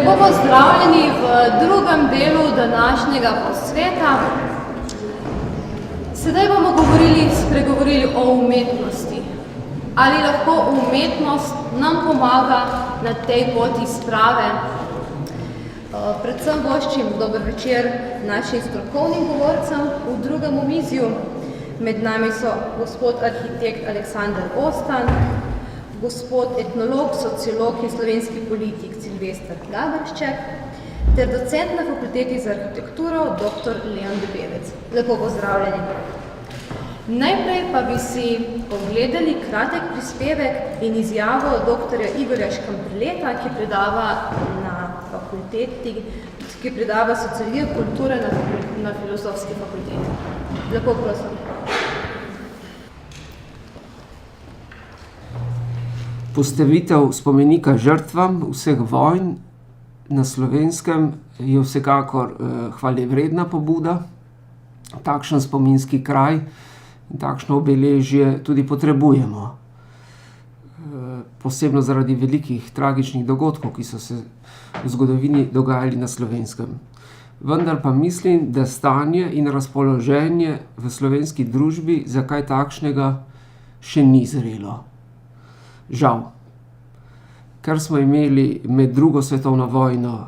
Lepo pozdravljeni v drugem delu današnjega posveta. Sedaj bomo spregovorili o umetnosti. Ali lahko umetnost nam pomaga na tej poti sprave? Predvsem voščim dober večer našim strokovnim govorcem v drugem omizju. Med nami so gospod arhitekt Aleksander Ostan, gospod etnolog, sociolog in slovenski politik Silvester Gaberšček ter docent na Fakulteti za arhitekturo dr. Leon Debevec. Lepo pozdravljeni. Najprej pa bi si pogledali kratek prispevek in izjavo dr. Igorja Škamprleta, ki predava na fakulteti, ki predava sociologijo kulture na Filozofski fakulteti. Lepo prosim. Postavitev spomenika žrtvam vseh vojn na Slovenskem je vsekakor hvalevredna pobuda. Takšen spominski kraj in takšno obeležje tudi potrebujemo. Posebno zaradi velikih tragičnih dogodkov, ki so se v zgodovini dogajali na Slovenskem. Vendar pa mislim, da stanje in razpoloženje v slovenski družbi za kaj takšnega še ni zrelo. Žal. Ker smo imeli med drugo svetovno vojno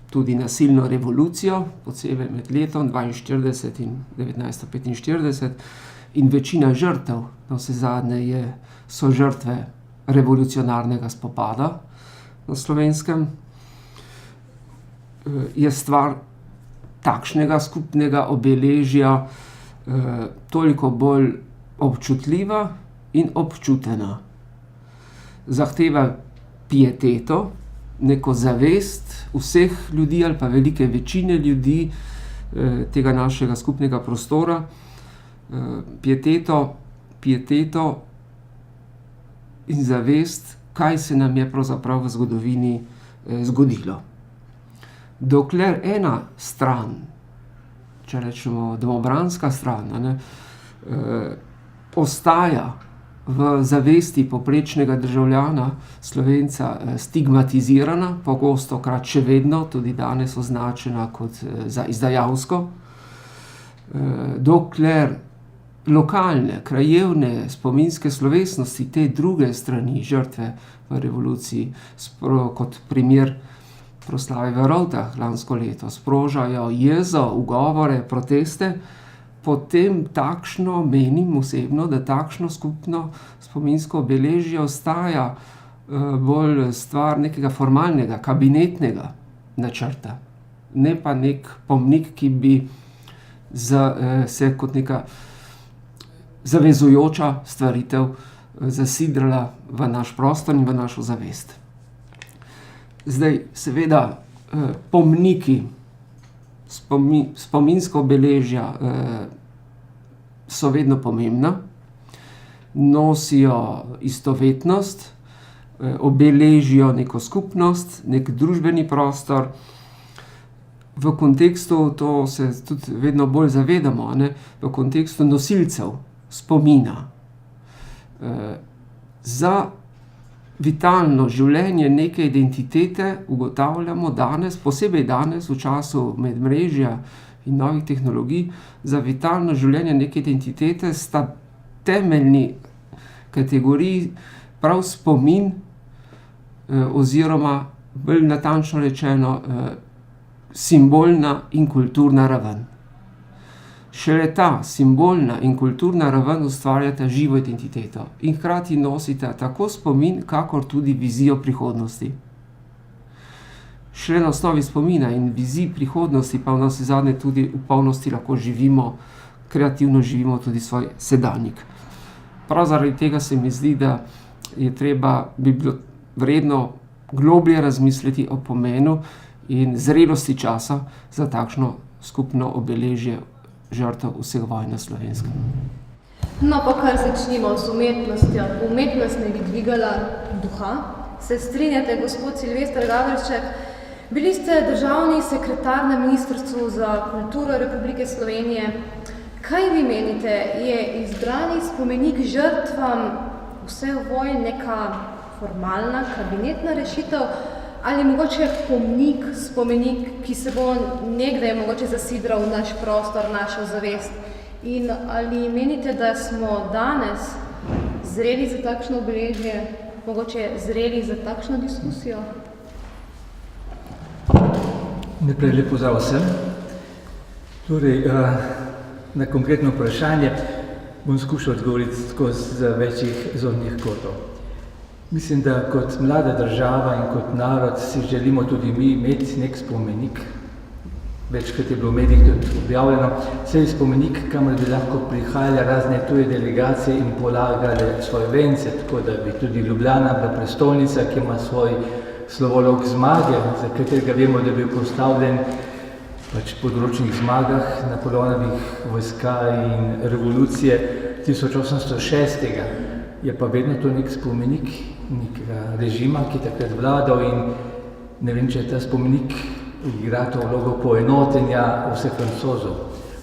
tudi nasilno revolucijo, posebej med letom 1942 in 1945, in večina žrtev, navsezadnje so žrtve revolucionarnega spopada na Slovenskem, je stvar takšnega skupnega obeležja toliko bolj občutljiva in občutena. Zahteva pieteto, neko zavest vseh ljudi ali pa velike večine ljudi tega našega skupnega prostora, pieteto in zavest, kaj se nam je pravzaprav v zgodovini zgodilo. Dokler ena stran, če rečemo domobranska stran, ostaja v zavesti povprečnega državljana, Slovenca, stigmatizirana, pogostokrat še vedno, tudi danes označena kot za izdajalsko. Dokler lokalne, krajevne, spominske slovesnosti te druge strani žrtve v revoluciji, kot primer proslave v Rovtah lansko leto, sprožajo jezo, ugovore, proteste, potem takšno, menim osebno, da takšno skupno spominsko obeležje ostaja bolj stvar nekega formalnega, kabinetnega načrta. Ne pa nek pomnik, ki bi se kot neka zavezujoča stvaritev zasidrala v naš prostor in v našo zavest. Zdaj, seveda, pomniki, spominska obeležja so vedno pomembna, nosijo istovetnost, obeležijo neko skupnost, nek družbeni prostor. V kontekstu, to se tudi vedno bolj zavedamo, v kontekstu nosilcev spomina. Za vitalno življenje neke identitete ugotavljamo danes, posebej danes v času medmrežja in novih tehnologij, za vitalno življenje neke identitete sta temeljni kategoriji prav spomin oziroma bolj natančno rečeno simbolna in kulturna raven. Šele ta simbolna in kulturna raven ustvarjata živo identiteto in hkrati nosita tako spomin, kakor tudi vizijo prihodnosti. Šele na osnovi spomina in vizij prihodnosti pa navsezadnje tudi v polnosti lahko kreativno živimo tudi svoj sedanjik. Prav zaradi tega se mi zdi, da bi bilo vredno globlje razmisliti o pomenu in zrelosti časa za takšno skupno obeležje žrtev vseh vojn na Slovenskem. No, pa kar začnimo z umetnostjo. Umetnost ne bi dvigala duha. Se strinjate, gospod Silvester Gaberšček? Bili ste državni sekretar na Ministrstvu za kulturo Republike Slovenije. Kaj vi menite, je izbrani spomenik žrtvam vseh vojn neka formalna, kabinetna rešitev ali mogoče pomnik, spomenik, ki se bo nekdaj mogoče zasidral v naš prostor, našo zavest. In ali menite, da smo danes zreli za takšno obeležje, mogoče zreli za takšno diskusijo? Najprej lep pozdrav vsem. Torej, na konkretno vprašanje bom skušal odgovoriti skozi večjih zornih kotov. Mislim, da kot mlada država in kot narod si želimo tudi mi imeti nek spomenik. Večkrat je bilo v medijih tudi objavljeno, vse spomenik, kamor bi lahko prihajale razne tuje delegacije in polagale svoje vence, tako da bi tudi Ljubljana bila prestolnica, ki ima svoj slovolok zmage, za katerega vemo, da je bil postavljen po določenih zmagah Napoleonovih vojska in revolucije 1806. Je pa vedno to nek spomenik nekega režima, ki je takrat vladal in ne vem, če je ta spomenik igra to vlogo poenotenja vseh Francozov.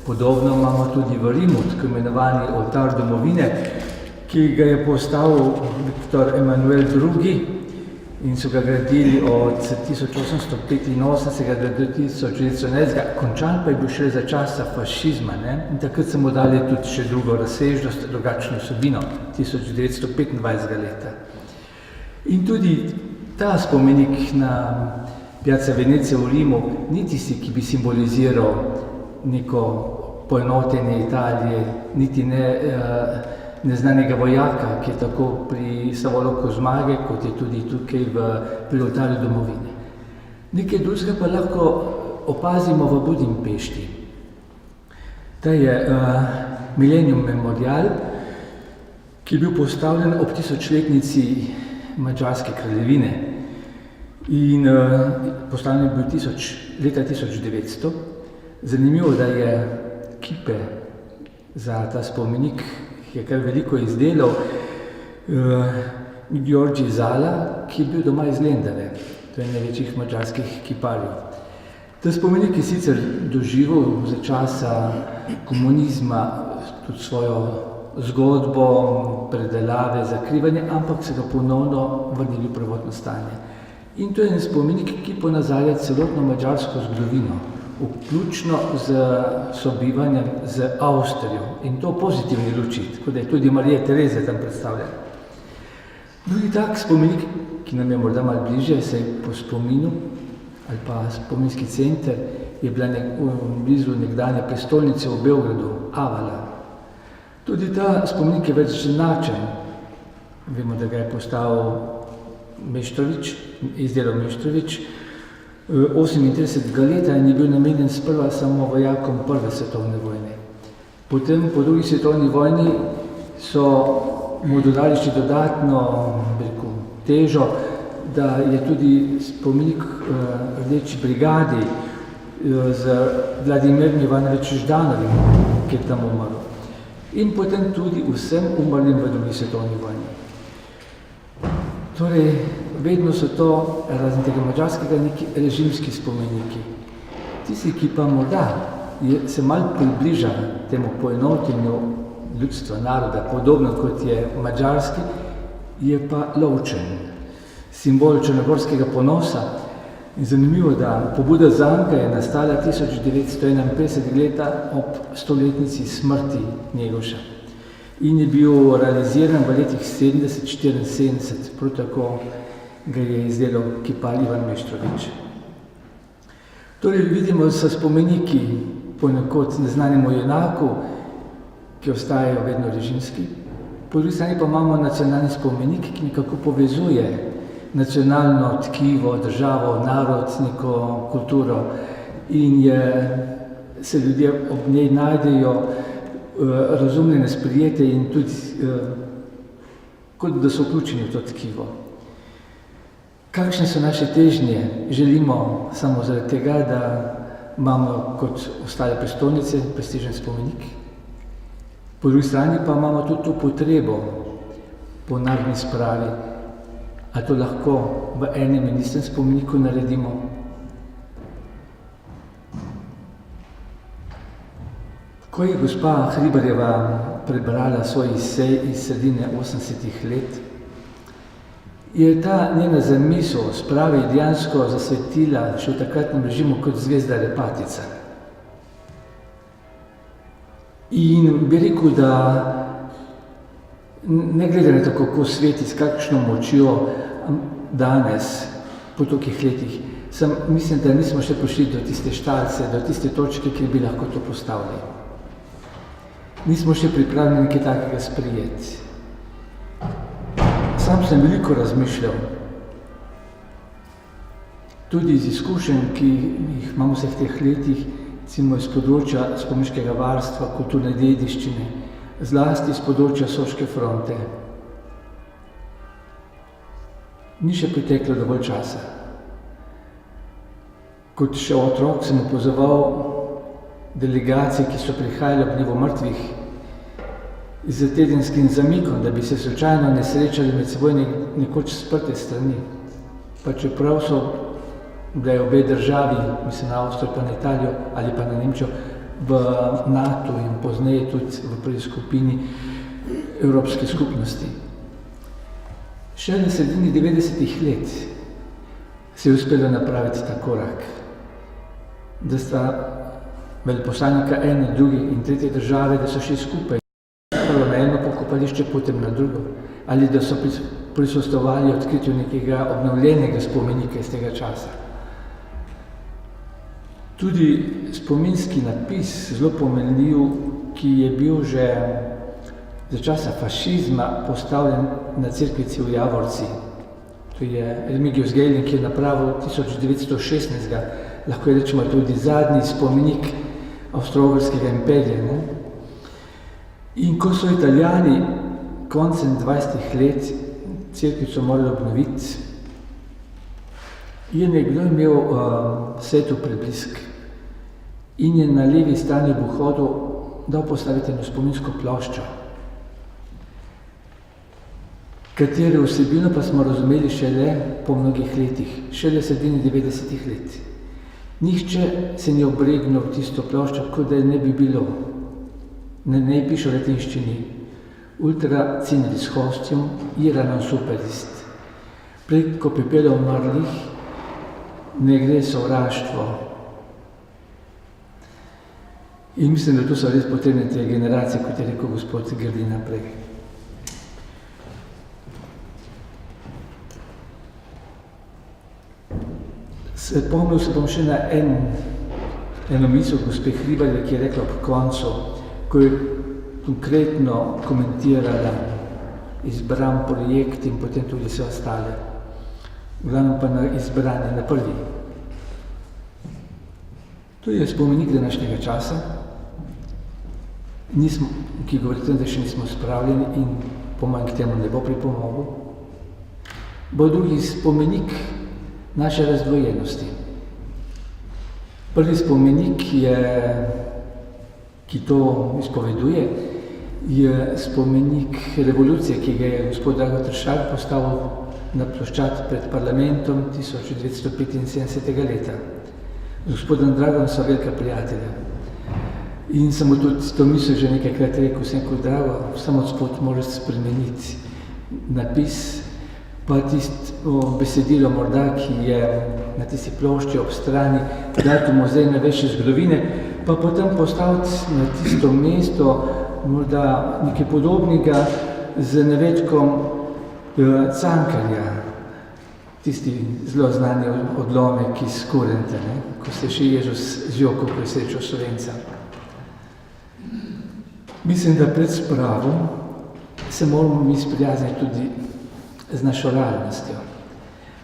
Podobno imamo tudi v Rimu, tako imenovani oltar domovine, ki ga je postavil Viktor Emanuel II. In so ga gradili od 1885 do 1911, končan pa je bil šele za časa fašizma. In takrat so mu dali tudi še drugo razsežnost, drugačno vsebino, 1925 leta. In tudi ta spomenik na Piazza Venezia v Rimu ni tisti, ki bi simboliziral neko poenotenje Italije, niti ne neznanega vojaka, ki je tako pri Savoloku zmage, kot je tudi tukaj pri oltarju domovine. Nekaj drugega pa lahko opazimo v Budimpešti. Ta je Millennium Memorial, ki je bil postavljen ob 1000-letnici Madžarske kraljevine. In postavljen je bil leta 1900. Zanimivo, da je kipe za ta spomenik je kar veliko izdelal György Zala, ki je bil doma iz Lendave, to je največjih madžarskih kiparjev. Ta spomenik je sicer doživel za časa komunizma tudi svojo zgodbo, predelave, zakrivanje, ampak se ga ponovno vrnili v prvotno stanje. In to je en spomenik, ki ponazarja celotno madžarsko zgodovino, vključno z sobivanjem z Avstrijo in to pozitivni luči, tako da je tudi Marija Terezija tam predstavljena. Drugi tak spomenik, ki nam je morda malo bližje, se je po spominu ali pa spominski center, je bila blizu nekdanje prestolnice v Beogradu, Avala. Tudi ta spomenik je več značen. Vemo, da ga je postavil Meštrović, izdelal Meštrović, 38 leta in je bil namenjen sprva samo vojakom Prve svetovne vojne. Potem, po drugi svetovni vojni, so mu dodali še dodatno težo, da je tudi spomenik Rdeči brigadi z Vladimirjem Ivanovičem Ždanovim, ki je tam umrl. In potem tudi vsem umrlim v drugi svetovni vojni. Torej, vedno so to, razen tega madžarskega, neki režimski spomeniki. Tisti, ki pa morda se malo približa temu poenotenju ljudstva, naroda, podobno kot je madžarski, je pa lovčen, simbol črnogorskega ponosa. In zanimivo, da pobuda zanj je nastala 1951 leta ob 100-letnici smrti Njegoša. In je bil realiziran v letih 70-74, prav tako ga je izdelal kipar Ivan Meštrović. Torej vidimo, da so spomeniki ponekod neznanemu junaku, ki ostajajo vedno režimski. Po drugi strani pa imamo nacionalni spomenik, ki nekako povezuje nacionalno tkivo, državo, narod, neko kulturo in se ljudje ob njej najdejo razumljene, sprijete in tudi kot da so vključeni v to tkivo. Kakšne so naše težnje? Želimo samo zaradi tega, da imamo kot ostale prestolnice prestižen spomenik. Po drugi strani pa imamo tudi to potrebo po narodni spravi. A to lahko v enem in istem spomeniku naredimo? Ko je gospa Hribarjeva prebrala svoj esej iz sredine 80-ih let, je ta njena zamisel spravi dejansko zasvetila še v takratnem režimu kot zvezda repatica. In bi rekel, da ne glede na to, kako sveti, s kakšno močjo danes, po tolikih letih, mislim, da nismo še prišli do tiste štalce, do tiste točke, kjer bi lahko to postavili. Nismo še pripravljeni nekaj takega sprijeti. Sam sem veliko razmišljal, tudi iz izkušenj, ki jih imam v vseh teh letih, recimo iz področja spomeniškega varstva, kulturne dediščine, zlasti iz področja Soške fronte. Ni še preteklo dovolj časa. Kot še otrok sem opazoval delegacije, ki so prihajali ob dnevu mrtvih, z tedenskim zamikom, da bi se slučajno ne srečali med seboj nekoč sprte strani. Pa čeprav so, da je obe državi, mislim na Avstrijo pa na Italijo ali pa na Nemčijo, v NATO in pozneje tudi v prvi skupini Evropske skupnosti. Še na sredini 90-ih let se je uspelo napraviti ta korak, da sta veleposlanika ene, druge in tretje države, da so šli skupaj na eno pokopališče, potem na drugo, ali da so prisostvovali odkritju nekega obnovljenega spomenika iz tega časa. Tudi spominski napis, zelo pomenljiv, ki je bil že za časa fašizma postavljen na cerkvici v Javorci. To je Remigius Gelling, ki je napravil 1916, lahko je rečemo tudi zadnji spomenik Avstro-Ogrskega imperija. Ne? In ko so Italijani koncem 20 let cerkvico morali obnoviti, je nekdo imel svetu preblisk in je na levi strani ob vhodu dal postaviti eno spominsko ploščo, katere vsebino pa smo razumeli šele po mnogih letih, šele sredini 90-ih let. Nihče se ni obregnil v tisto ploščo, kot da je ne bi bilo. Ne piše v latinščini ultra cineris hostium, ira non superist. Preko pepela umrlih ne gre sovraštvo. In mislim, da to so res potrebne te generacije, kot je rekel gospod Grdina prej. Spomnil se bom še na eno misel gospe Hribarja, ki je rekla ob koncu, ko je konkretno komentirala izbran projekt in potem tudi vse ostale. Glavno pa na izbranje, na prvi. To je spomenik današnjega časa, ki govori tem, da še nismo spravljeni in pomanj k temu ne bo pripomogel. Bo drugi spomenik naše razdvojenosti. Prvi spomenik ki to izpoveduje, je spomenik revolucije, ki ga je gospod Drago Tršar postavil na ploščad pred parlamentom 1975. leta. Z gospodom Dragom so velika prijatelja. In sem mu tudi to misel že nekajkrat rekel, sem kot Drago, samo odspod moraš spremeniti napis, pa tisto besedilo morda, ki je na tisti plošči ob strani, dati v muzej novejše zgodovine, pa potem postaviti na tisto mesto morda nekaj podobnega z navedkom Cankarja, tisti zelo znani odlomek iz Kurenta, ko se še Jezus z Joko presrečal Slovenca. Mislim, da pred spravo se moramo mi sprijazniti tudi z našo realnostjo.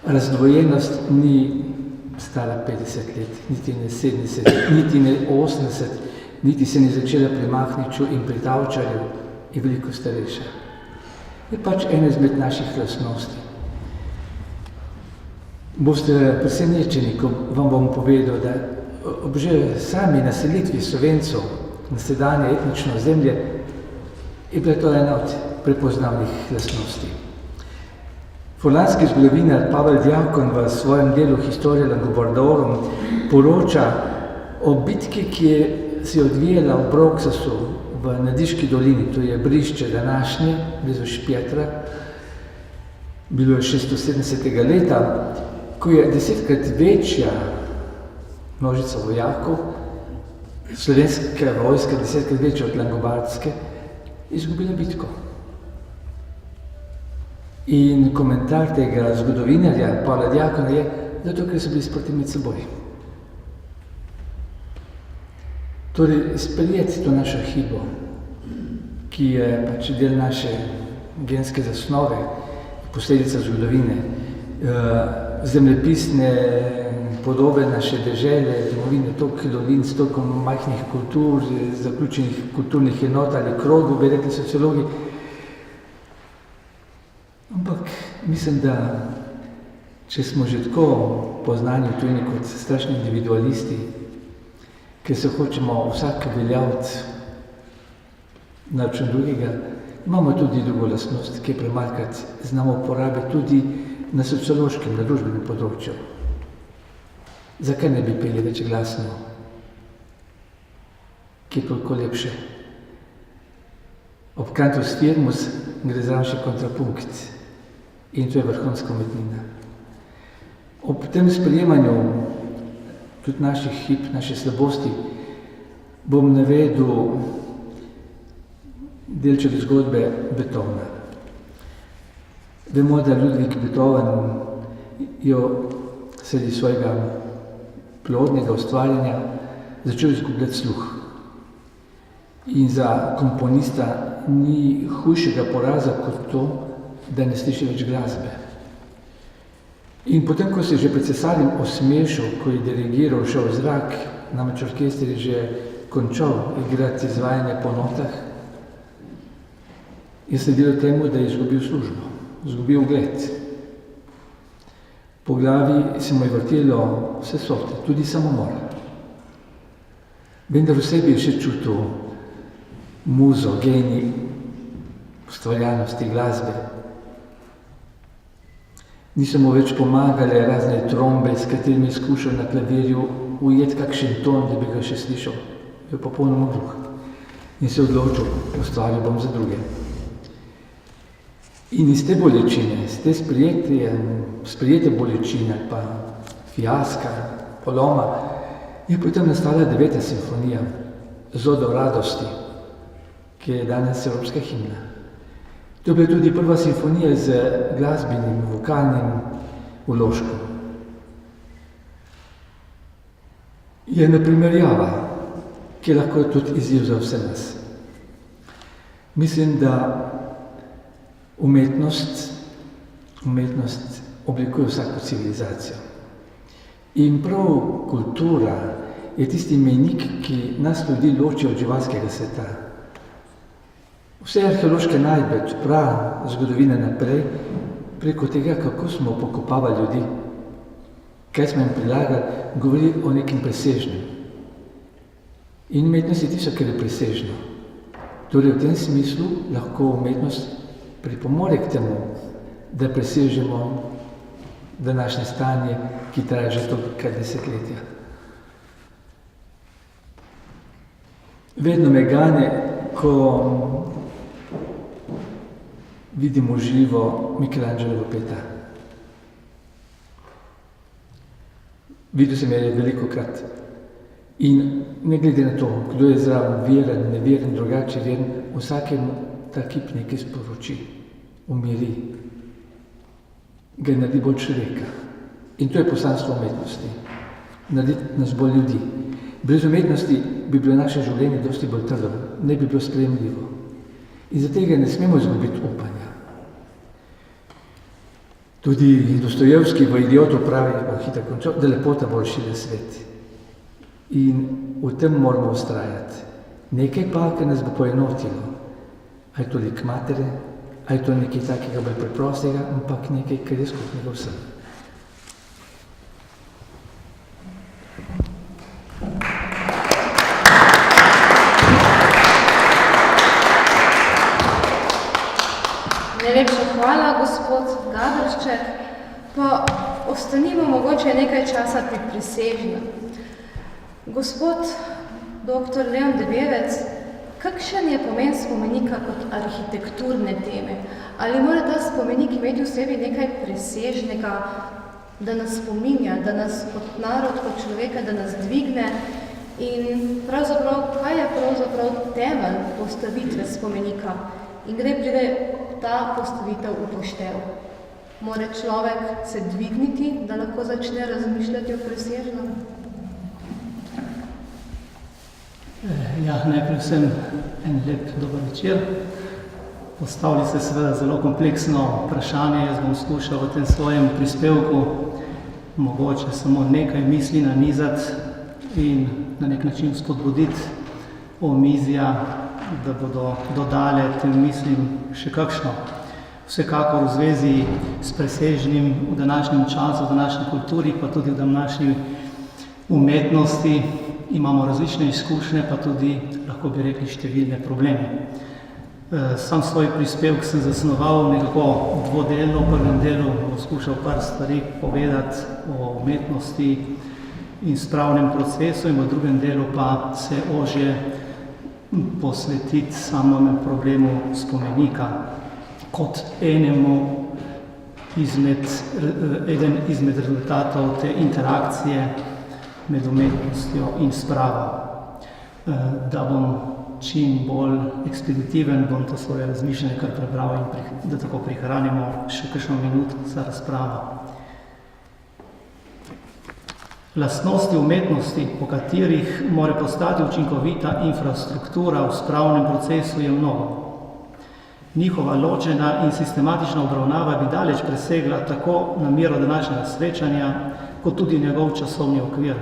Razdvojenost ni stala 50 let, niti ne 70, niti ne 80, niti se ni začela pri Mahniču in pri Tavčarju, je veliko starejša. Je pač ena izmed naših lastnosti. Boste presenečeni, ko vam bom povedal, da ob že sami naselitvi Slovencov na sedanje etnično ozemlje je bila to ena od prepoznavnih lastnosti. Furlanski zgodovinar Pavel Djakon v svojem delu Historia Langobardorum poroča o bitki, ki se je odvijala v Broksasu v Nadiški dolini, to je Brišče današnje, blizu Špjetra, bilo je 670. leta, ko je 10-krat večja množica vojakov, slovenska vojska 10-krat večja od langobardske, izgubila bitko. In komentar tega zgodovinarja Pavla Diakona je, zato ker so bili sproti med seboj. Torej, sprejeti to našo hibo, ki je pač del naše genske zasnove, posledica zgodovine, zemljepisne podobe naše dežele, domovine, toliko dolin, toliko majhnih kultur, zaključenih kulturnih enot ali krogov, bi rekli sociologi. Ampak mislim, da če smo že tako poznani v tujini kot strašni individualisti, ker se hočemo vsak uveljaviti na račun drugega, imamo tudi drugo lastnost, ki je premalkrat znamo uporabiti tudi na sociološkem, na družbenem področju. Zakaj ne bi peli več glasno, ki je toliko lepše? Ob cantus firmus gre zraven še kontrapunkt in to je vrhunska umetnina. Ob tem sprejemanju tudi naših hib, naše slabosti, bom navedel delček zgodbe Beethovna. Vemo, da Ludwig Beethoven je sredi svojega plodnega ustvarjanja začel izgubljati sluh. In za komponista ni hujšega poraza kot to, da ne sliši več glasbe. In potem, ko se je že pred cesarjem osmešil, ko je dirigiral, šel v zrak, namreč orkester je že končal igrati izvajanje po notah, je sledilo temu, da je izgubil službo, izgubil ugled. Po glavi se mu je vrtelo vse sorte, tudi samomor. Vendar v sebi je še čutil muzo, genij ustvarjalnosti glasbe. Niso mu več pomagale razne trombe, s katerimi je skušal na klavirju ujeti kakšen ton, da bi ga še slišal. Je popolnoma gluh. In se odločil, ustvaril bom za druge. In iz te bolečine, iz te sprejete bolečine, pa fiaska, poloma, je potem nastala 9. simfonija, Zodo radosti, ki je danes evropska himna. To je bila tudi prva simfonija z glasbenim, vokalnim vložkom. Je neprimerjava, ki je lahko tudi izziv za vse nas. Mislim, da umetnost oblikuje vsako civilizacijo. In prav kultura je tisti mejnik, ki nas ljudi loči od živalskega sveta. Vse arheološke najdbe, prav zgodovine naprej, preko tega, kako smo pokopavali ljudi, kaj smo jim prilagali, govori o nekem presežnem. In umetnost je tisto, kar je presežno. Torej v tem smislu lahko umetnost pripomore k temu, da presežemo današnje stanje, ki traja že toliko desetletja. Vedno me gane, ko vidimo živo Michelangelovo peta. Videl sem je velikokrat. In ne glede na to, kdo je zraven veren, neveren, drugače veren, vsakemu ta kip nekaj sporoči, umiri, ga naredi bolj človeka. In to je poslanstvo umetnosti. Narediti nas bolj ljudi. Brez umetnosti bi bilo naše življenje dosti bolj trdo, ne bi bilo sprejemljivo. In zato ne smemo izgubiti upanja. Tudi Dostojevski v Idiotu pravi, bom hitro končal, da lepota bolj širi svet. In v tem moramo ustrajati. Nekaj pa, kar nas bo poenotilo. A je to lik matere, a je to nekaj takega bolj preprostega, ampak nekaj, kar je skupnega vsem. Najlepša hvala, gospod Gaberšček. Pa ostanimo mogoče nekaj časa pri presežnem. Gospod dr. Leon Debevec, kakšen je pomen spomenika kot arhitekturne teme? Ali mora ta spomenik imeti v sebi nekaj presežnega, da nas spominja, da nas kot narod, kot človeka, da nas dvigne? In pravzaprav, kaj je pravzaprav temelj postavitve spomenika? In kdaj pride ta postavitev v poštev? Mora človek se dvigniti, da lahko začne razmišljati o presežnem? Ja, najprej vsem en lep dober večer. Postavili ste seveda zelo kompleksno vprašanje. Jaz bom skušal v tem svojem prispevku mogoče samo nekaj misli nanizati in na nek način spodbuditi omizja, da bodo dodale tem mislim še kakšno. Vsekakor v zvezi s presežnim v današnjem času, v današnji kulturi, pa tudi v današnji umetnosti imamo različne izkušnje, pa tudi, lahko bi rekli, številne probleme. Sam svoj prispevek sem zasnoval nekako dvodelno. V prvem delu bom skušal par stvari povedati o umetnosti in spravnem procesu in v drugem delu pa se ožje posvetiti samemu problemu spomenika kot eden izmed rezultatov te interakcije med umetnostjo in spravo. Da bom čim bolj ekspeditiven, bom to svoje razmišljanje kar prebral in da tako prihranimo še kakšno minuto za razpravo. Lastnosti umetnosti, po katerih mora postati učinkovita infrastruktura v spravnem procesu, je mnogo. Njihova ločena in sistematična obravnava bi daleč presegla tako namero današnjega srečanja, kot tudi njegov časovni okvir.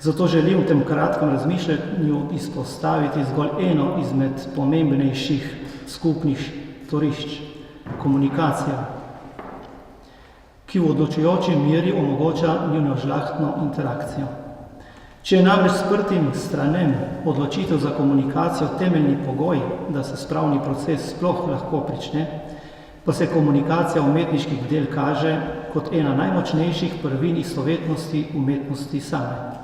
Zato želim v tem kratkem razmišljanju izpostaviti zgolj eno izmed pomembnejših skupnih torišč – komunikacija, ki v odločujoči meri omogoča njuno žlahtno interakcijo. Če je namreč sprtim stranem odločitev za komunikacijo temeljni pogoj, da se spravni proces sploh lahko prične, pa se komunikacija umetniških del kaže kot ena najmočnejših prvin istovetnosti umetnosti same.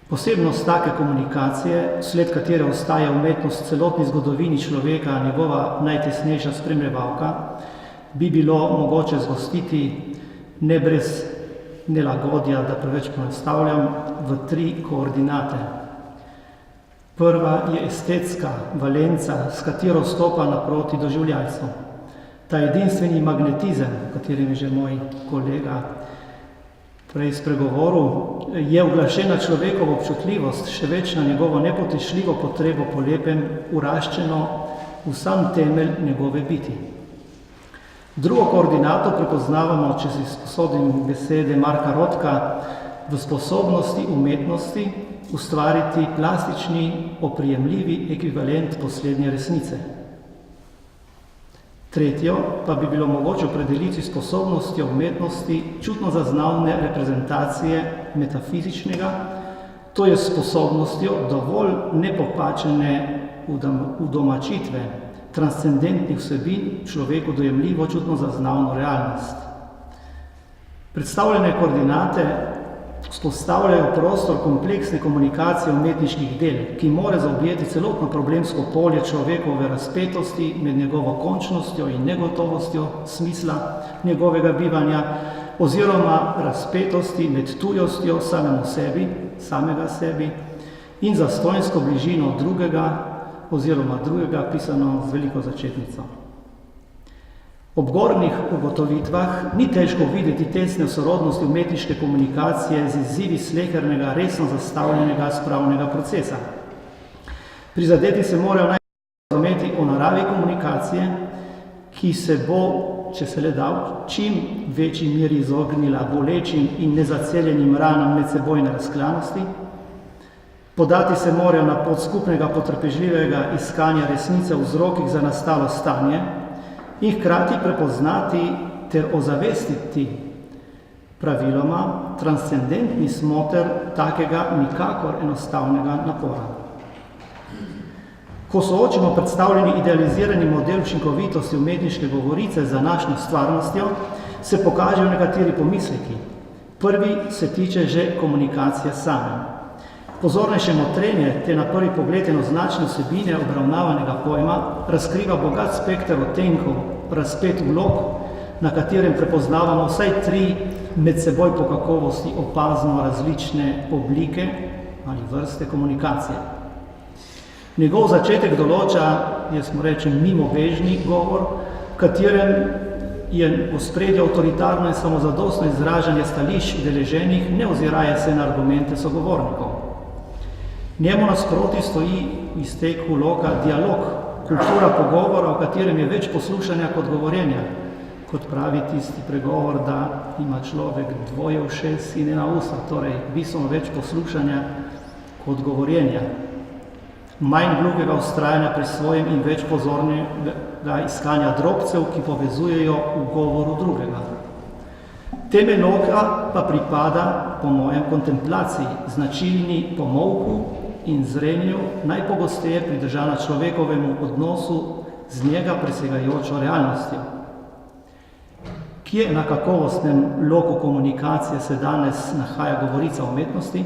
Posebnost take komunikacije, sled katere ostaja umetnost v celotni zgodovini človeka, njegova najtesnejša spremljevalka, bi bilo mogoče zgostiti ne brez nelagodja, da preveč ponastavljam, v 3 koordinate. Prva je estetska valenca, s katero stopa naproti doživljajcu. Ta edinstveni magnetizem, o katerem je že moj kolega prej spregovoril, je uglašena človekova občutljivost, še več na njegovo nepotešljivo potrebo po lepem, uraščeno v sam temelj njegove biti. Drugo koordinato prepoznavamo, če si sposodim besede Marka Rotka, v sposobnosti umetnosti ustvariti plastični, oprijemljivi ekvivalent poslednje resnice. Tretjo pa bi bilo mogoče opredeliti sposobnostjo umetnosti čutno zaznavne reprezentacije metafizičnega, to je sposobnostjo dovolj nepopačene udomačitve transcendentnih vsebin človeku dojemljivo čutno zaznavno realnost. Predstavljene koordinate vzpostavljajo prostor kompleksne komunikacije umetniških del, ki mora zaobjeti celotno problemsko polje človekove razpetosti med njegovo končnostjo in negotovostjo smisla njegovega bivanja oziroma razpetosti med tujostjo samega sebi in zastonjsko bližino drugega pisano z veliko začetnico. Ob gornjih ugotovitvah ni težko videti tesne sorodnosti umetniške komunikacije z izzivi slehernega, resno zastavljenega spravnega procesa. Prizadeti se morajo najprej razumeti o naravi komunikacije, ki se bo, če se le da, v čim večji meri izognila bolečim in nezaceljenim ranam medsebojne razklanosti. Podati se morajo na pot skupnega potrpežljivega iskanja resnice v vzrokih za nastalo stanje in hkrati prepoznati ter ozavestiti praviloma transcendentni smoter takega nikakor enostavnega napora. Ko soočimo predstavljeni idealizirani model učinkovitosti umetniške govorice z današnjo stvarnostjo, se pokažejo nekateri pomisleki. Prvi se tiče že komunikacije same. Pozornejše motrenje te na prvi pogled enoznačne vsebine obravnavanega pojma razkriva bogat spekter odtenkov razpet vlog, na katerem prepoznavamo vsaj 3 med seboj po kakovosti opazno različne oblike ali vrste komunikacije. Njegov začetek določa, jaz mu rečem, mimobežni govor, v katerem je v ospredju avtoritarno in samozadostno izražanje stališč udeleženih, ne oziraje se na argumente sogovornikov. Njemu nasproti stoji v izteku loka dialog, kultura pogovora, v katerem je več poslušanja kot govorjenja. Kot pravi tisti pregovor, da ima človek 2 ušes in 1 usta, torej bistveno več poslušanja kot govorjenja. Manj glupega vztrajanja pri svojem in več pozornega iskanja drobcev, ki povezujejo v govoru drugega. Temelj loka pa pripada, po mojem, kontemplaciji, značilni po molku in zrenju, najpogosteje pridržana človekovemu odnosu z njega presegajočo realnostjo. Kje na kakovostnem loku komunikacije se danes nahaja govorica o umetnosti?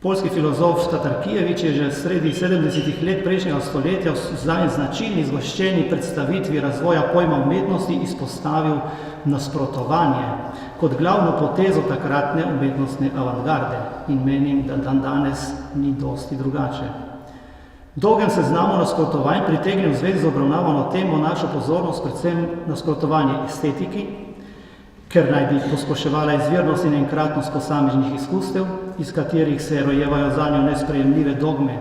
Poljski filozof Tatarkijevič je že sredi 70. let prejšnjega stoletja v značilni zgoščeni predstavitvi razvoja pojma umetnosti izpostavil nasprotovanje kot glavno potezo takratne umetnostne avantgarde in menim, da danes ni dosti drugače. Dolgem seznamu nasprotovanj pritegne v zvezi z obravnavano temo našo pozornost predvsem nasprotovanje estetiki, ker naj bi posploševala izvirnost in enkratnost posameznih izkustev, iz katerih se rojevajo zanjo nesprejemljive dogme.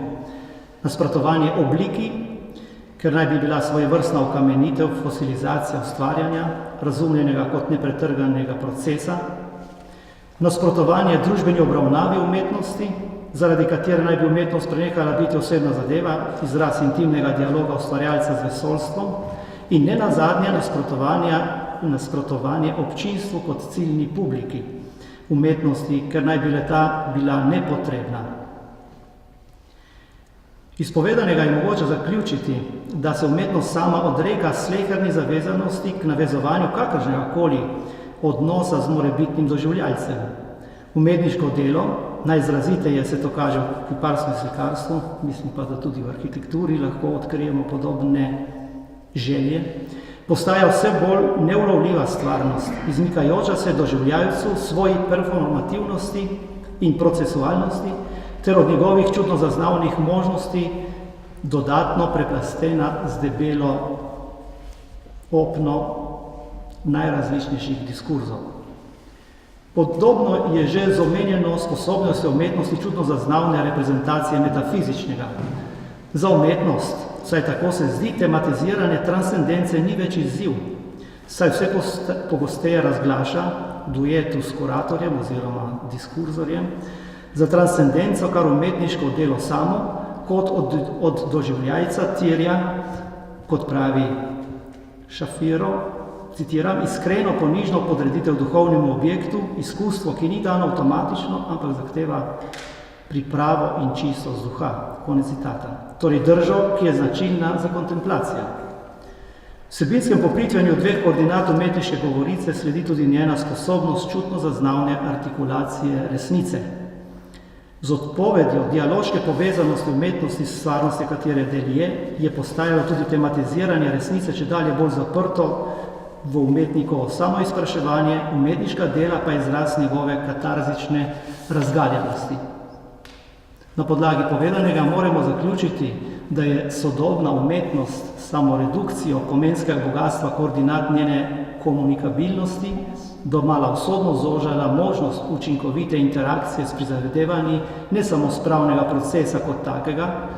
Nasprotovanje obliki, ker naj bi bila svojevrstna okamenitev, fosilizacija ustvarjanja, razumljenega kot nepretrganega procesa. Nasprotovanje družbeni obravnavi umetnosti, zaradi katere naj bi umetnost prenehala biti osebna zadeva, izraz intimnega dialoga ustvarjalca z vesoljstvom in nenazadnje nasprotovanje občinstvu kot ciljni publiki umetnosti, ker naj bi le-ta bila nepotrebna. Iz povedanega je mogoče zaključiti, da se umetnost sama odreka sleherni zavezanosti k navezovanju kakršnega koli odnosa z morebitnim doživljalcem. Umetniško delo, najizraziteje se to kaže v kiparstvu in slikarstvu, mislim pa, da tudi v arhitekturi lahko odkrijemo podobne želje, postaja vse bolj neulovljiva stvarnost, izmikajoča se doživljalcu svoji performativnosti in procesualnosti, ter od njegovih čudno zaznavnih možnosti dodatno preplastena z debelo opno najrazličnejših diskurzov. Podobno je že z omenjeno sposobnostjo umetnosti čudno zaznavne reprezentacije metafizičnega. Za umetnost, saj tako se zdi, tematiziranje transcendence ni več izziv, saj vse pogosteje razglaša duetu s kuratorjem oziroma diskurzorjem za transcendenco, kar umetniško delo samo, kot od doživljajca terja, kot pravi Šafiro, citiram, iskreno ponižno podreditev duhovnemu objektu, izkustvo, ki ni dano avtomatično, ampak zahteva pripravo in čistost duha. Konec citata. Torej držo, ki je značilna za kontemplacijo. Vsebinskem popritvanju 2 koordinat umetniške govorice sledi tudi njena sposobnost čutno zaznavne artikulacije resnice. Z odpovedjo dialoške povezanosti umetnosti s stvarnosti, katere del je postajalo tudi tematiziranje resnice čedalje bolj zaprto v umetnikovo samoizpraševanje, umetniška dela pa izraz njegove katarzične razgaljenosti. Na podlagi povedanega moramo zaključiti, da je sodobna umetnost samoredukcijo pomenskega bogatstva koordinat njene komunikabilnosti domala usodno zožala možnost učinkovite interakcije s prizadevanji ne samo spravnega procesa kot takega,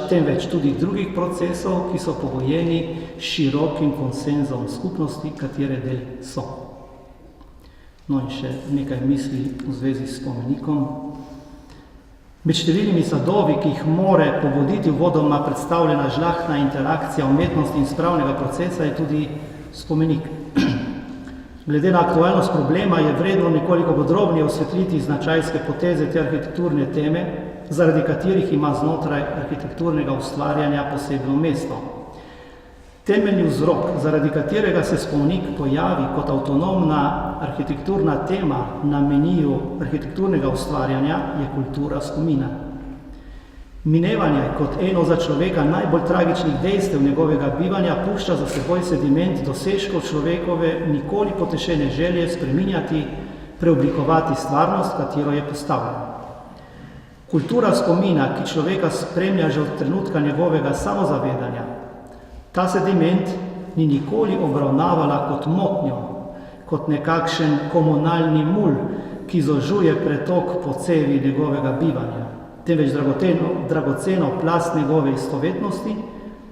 temveč tudi drugih procesov, ki so pogojeni s širokim konsenzom skupnosti, katere del so. No in še nekaj misli v zvezi s spomenikom. Med številnimi sadovi, ki jih more pobuditi uvodoma predstavljena žlahtna interakcija umetnosti in spravnega procesa, je tudi spomenik. Glede na aktualnost problema je vredno nekoliko podrobneje osvetliti značajske poteze te arhitekturne teme, zaradi katerih ima znotraj arhitekturnega ustvarjanja posebno mesto. Temeljni vzrok, zaradi katerega se spomenik pojavi kot avtonomna arhitekturna tema na meniju arhitekturnega ustvarjanja, je kultura spomina. Minevanje kot eno za človeka najbolj tragičnih dejstev njegovega bivanja pušča za seboj sediment dosežkov človekove nikoli potešene želje spreminjati, preoblikovati stvarnost, katero je postavljen. Kultura spomina, ki človeka spremlja že od trenutka njegovega samozavedanja, ta sediment ni nikoli obravnavala kot motnjo, kot nekakšen komunalni mulj, ki zožuje pretok po cevi njegovega bivanja, temveč dragoceno plast njegove istovetnosti,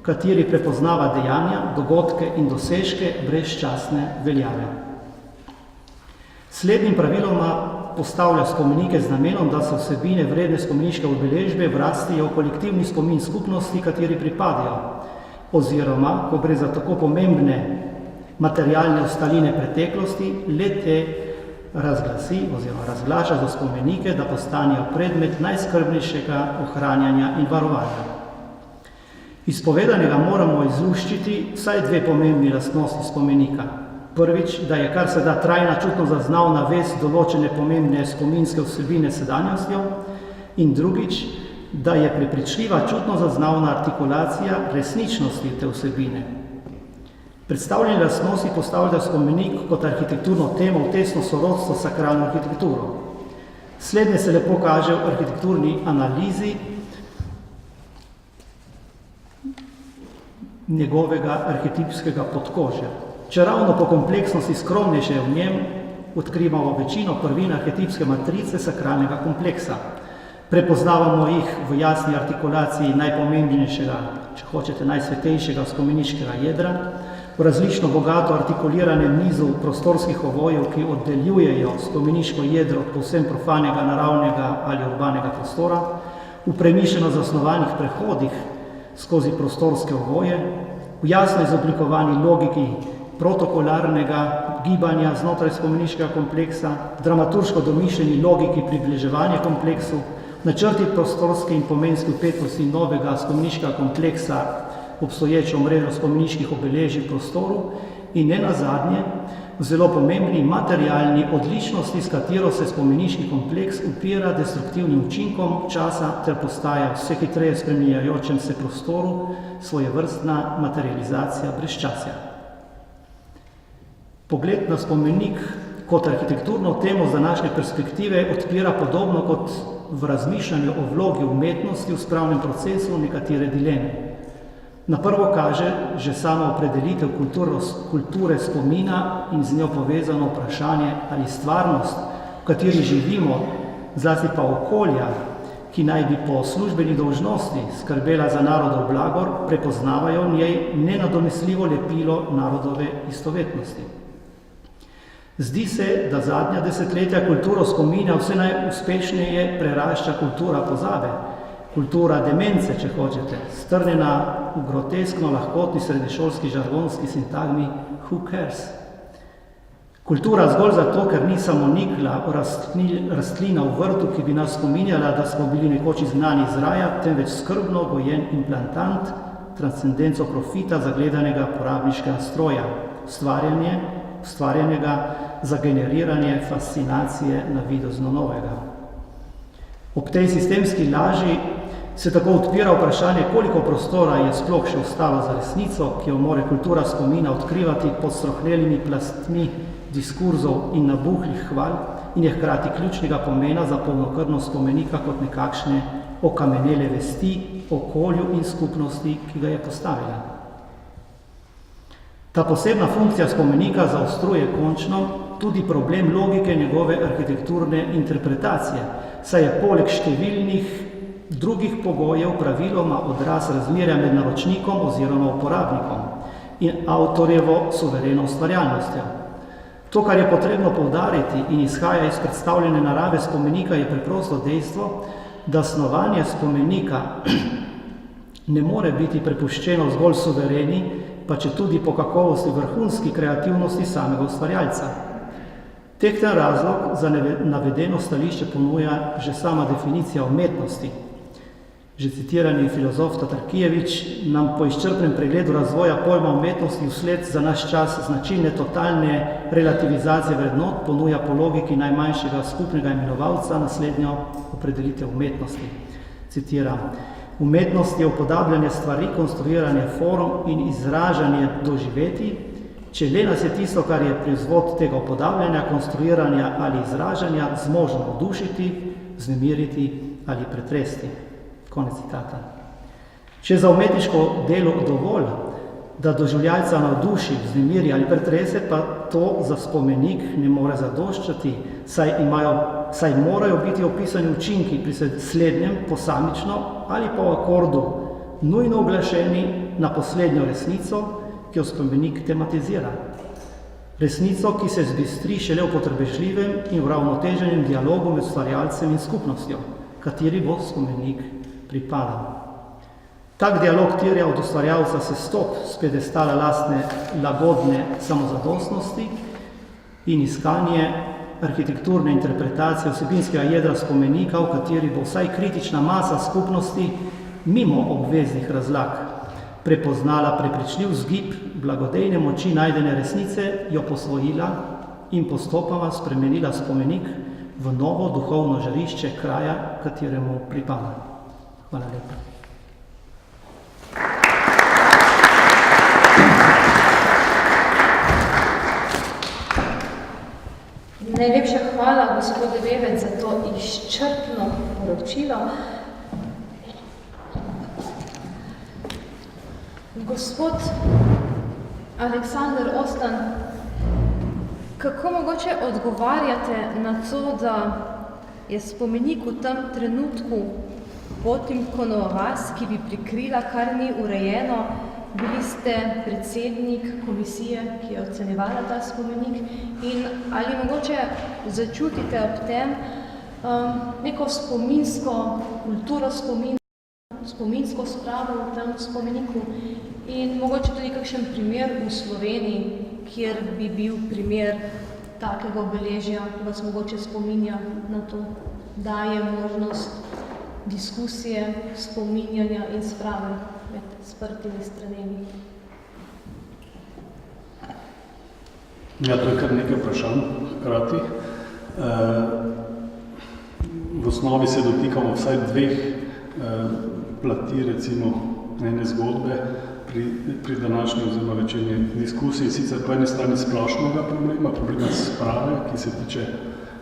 kateri prepoznava dejanja, dogodke in dosežke brezčasne veljave. Slednjim praviloma postavlja spomenike z namenom, da se vsebine vredne spomeniške obeležbe vrastijo v kolektivni spomin skupnosti, kateri pripadajo, oziroma, ko gre za tako pomembne materialne ostaline preteklosti, le te razglasi oziroma razglaša za spomenike, da postanejo predmet najskrbnejšega ohranjanja in varovanja. Iz povedanega moramo izluščiti vsaj dve pomembni lastnosti spomenika. Prvič, da je kar se da trajna čutno zaznavna vez določene pomembne spominske vsebine sedanjostjo, in drugič, da je prepričljiva čutno zaznavna artikulacija resničnosti te vsebine. Predstavljene lastnosti postavlja spomenik kot arhitekturno temo v tesno sorodstvo s sakralno arhitekturo. Slednje se lepo kaže v arhitekturni analizi njegovega arhetipskega podkožja. Čeravno po kompleksnosti skromnejše v njem odkrivamo večino prvin arhetipske matrice sakralnega kompleksa. Prepoznavamo jih v jasni artikulaciji najpomembnejšega, če hočete, najsvetejšega spomeniškega jedra, v različno bogato artikuliranem nizu prostorskih ovojev, ki oddeljujejo spomeniško jedro od povsem profanega, naravnega ali urbanega prostora, v premišljeno zasnovanih prehodih skozi prostorske ovoje, v jasno izoblikovani logiki protokolarnega gibanja znotraj spomeniškega kompleksa, dramaturško domišljeni logiki približevanja kompleksu, načrti prostorske in pomenske vpetosti novega spomeniškega kompleksa, obstoječo mrežo spomeniških obeležij v prostoru in ne nazadnje v zelo pomembni materialni odličnosti, s katero se spomeniški kompleks upira destruktivnim učinkom časa ter postaja vse hitreje spreminjajočem se prostoru svojevrstna materializacija brezčasja. Pogled na spomenik kot arhitekturno temo z današnje perspektive odpira podobno kot v razmišljanju o vlogi umetnosti v spravnem procesu nekatere dileme. Na prvo kaže že sama opredelitev kulture spomina in z njo povezano vprašanje, ali stvarnost, v kateri živimo, zlasti pa okolja, ki naj bi po službeni dolžnosti skrbela za narodov blagor, prepoznavajo v njej nenadomestljivo lepilo narodove istovetnosti. Zdi se, da zadnja desetletja kulturo spomina vse najuspešnejše prerašča kultura pozabe, kultura demence, če hočete, strnjena v groteskno lahkotni srednješolski žargonski sintagmi who cares. Kultura zgolj zato, ker ni samo nikla rastlina v vrtu, ki bi nas spominjala, da smo bili nekoč izgnani iz raja, temveč skrbno gojen implantant, transcendenco profita zagledanega porabniškega stroja, ustvarjenega za generiranje fascinacije navidezno novega. Ob tej sistemski laži se tako odpira vprašanje, koliko prostora je sploh še ostalo za resnico, ki jo more kultura spomina odkrivati pod strohnelimi plastmi diskurzov in nabuhlih hval in je hkrati ključnega pomena za polnokrvnost spomenika kot nekakšne okamenele vesti, okolju in skupnosti, ki ga je postavila. Ta posebna funkcija spomenika zaostruje končno tudi problem logike njegove arhitekturne interpretacije, saj je poleg številnih drugih pogojev praviloma odraz razmerja med naročnikom oziroma uporabnikom in avtorjevo suvereno ustvarjalnostjo. To, kar je potrebno poudariti in izhaja iz predstavljene narave spomenika, je preprosto dejstvo, da snovanje spomenika ne more biti prepuščeno zgolj suvereni, pa četudi po kakovosti vrhunski kreativnosti samega ustvarjalca. Tehten razlog za navedeno stališče ponuja že sama definicija umetnosti. Že citirani filozof Tatarkijevič nam po izčrpnem pregledu razvoja pojma umetnosti vsled za naš čas značilne totalne relativizacije vrednot ponuja po logiki najmanjšega skupnega imenovalca naslednjo opredelitev umetnosti. Citiram: Umetnost je upodabljanje stvari, konstruiranje form in izražanje doživetij, če le nas je tisto, kar je proizvod tega upodabljanja, konstruiranja ali izražanja, zmožno navdušiti, vznemiriti ali pretresti. Konec citata. Če za umetniško delo dovolj, da doživljalca navduši, vznemiri ali pretrese, pa to za spomenik ne more zadoščati, saj morajo biti opisani učinki pri slednjem posamično ali pa v akordu nujno uglašeni na poslednjo resnico, ki jo spomenik tematizira. Resnico, ki se zbistri šele v potrpežljivem in uravnoteženem dialogu med ustvarjalcem in skupnostjo, kateri bo spomenik pripadal. Tak dialog terja od ustvarjalca sestop s piedestala lastne lagodne samozadostnosti in iskanje arhitekturne interpretacije vsebinskega jedra spomenika, v kateri bo vsaj kritična masa skupnosti mimo obveznih razlag prepoznala prepričljiv zgib blagodejne moči najdene resnice, jo posvojila in postopoma spremenila spomenik v novo duhovno žarišče kraja, kateremu pripada. Hvala lepa. Najlepša hvala, gospod Vevec, za to izčrpno poročilo. Gospod Aleksander Ostan, kako mogoče odgovarjate na to, da je spomenik v tem trenutku Potemkinova vas, ki bi prikrila, kar ni urejeno? Bili ste predsednik komisije, ki je ocenjevala ta spomenik, in ali mogoče začutite ob tem neko spominsko kulturo, spominsko spravo v tem spomeniku in mogoče tudi kakšen primer v Sloveniji, kjer bi bil primer takega obeležja, ki vas mogoče spominja na to, daje možnost diskusije, spominjanja in sprave med sprtimi stranemi. Ja, to je kar nekaj vprašanj hkrati. V osnovi se dotikamo vsaj dveh plati, recimo ene zgodbe pri današnji oziroma večerni diskusiji. Sicer po eni strani splošnega problema sprave, ki se tiče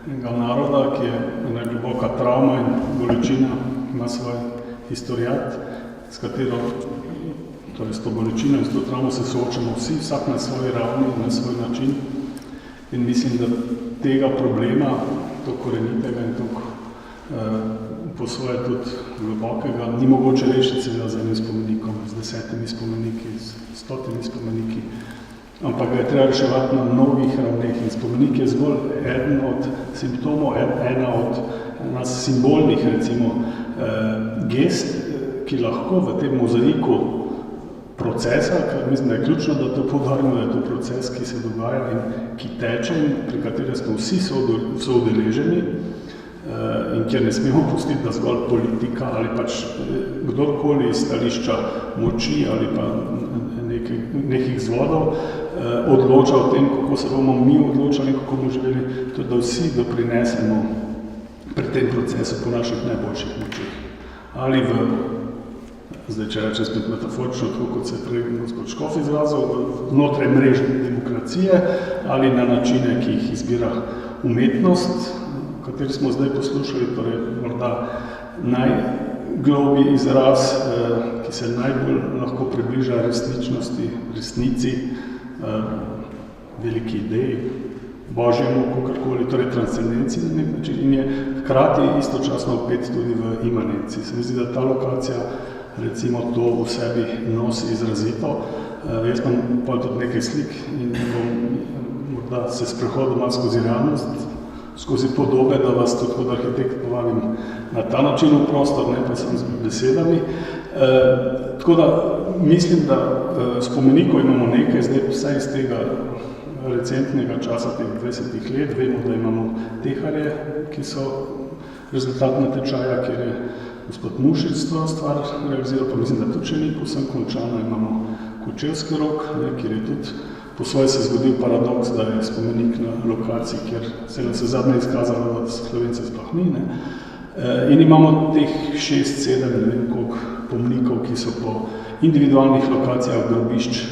enega naroda, ki je ena globoka travma in bolečina, ima svoj historiat, s katero, torej s to bolečino in s to travmo se soočamo vsi, vsak na svoji ravni, na svoj način. In mislim, da tega problema, to korenitega in to po svoje tudi globokega, ni mogoče rešiti seveda z enim spomenikom, z 10 spomeniki, z 100 spomeniki, ampak ga je treba reševati na mnogih ravneh. In spomenik je zgolj eden od simptomov, ena od nas simbolnih, recimo, gest, ki lahko v tem mozaiku procesa, ker mislim, da je ključno, da to poudarimo, da je to proces, ki se dogaja in ki teče in pri katerem smo vsi soudeleženi in kjer ne smemo pustiti, da zgolj politika ali pač kdorkoli iz stališča moči ali pa nekih vzvodov odloča o tem, kako se bomo mi odločali, kako bomo živeli, to da vsi doprinesemo pri tem procesu po naših najboljših močeh. Ali zdaj, če rečem spet metaforično, tako kot se je prej gospod Škof izrazil, znotraj mrežne demokracije ali na načine, ki jih izbira umetnost, o kateri smo zdaj poslušali, torej morda najglobji izraz, ki se najbolj lahko približa resničnosti, resnici, veliki ideji, božjemu, kakorkoli, torej transcendenci na nek način in je hkrati istočasno opet tudi v imanenci. Se mi zdi, da ta lokacija recimo to v sebi nosi izrazito. Jaz imam pa tudi nekaj slik in bom morda se sprehodil malo skozi realnost, skozi podobe, da vas tudi kot arhitekt povabim na ta način v prostor, ne pa samo z besedami. Tako da mislim, da spomenikov imamo nekaj, zdaj vsaj iz tega recentnega časa, teh 20 let, vemo, da imamo teharje, ki so rezultat natečaja, kjer je gospod Mušic to stvar realiziral, pa mislim, da tudi še ni povsem končano. Imamo Kočevski rok, kjer je tudi po svoje se zgodil paradoks, da je spomenik na lokaciji, kjer se nam se zadnje izkazalo, da Slovence sploh ni. In imamo teh 6, 7, ne vem koliko pomnikov, ki so po individualnih lokacijah grobišč,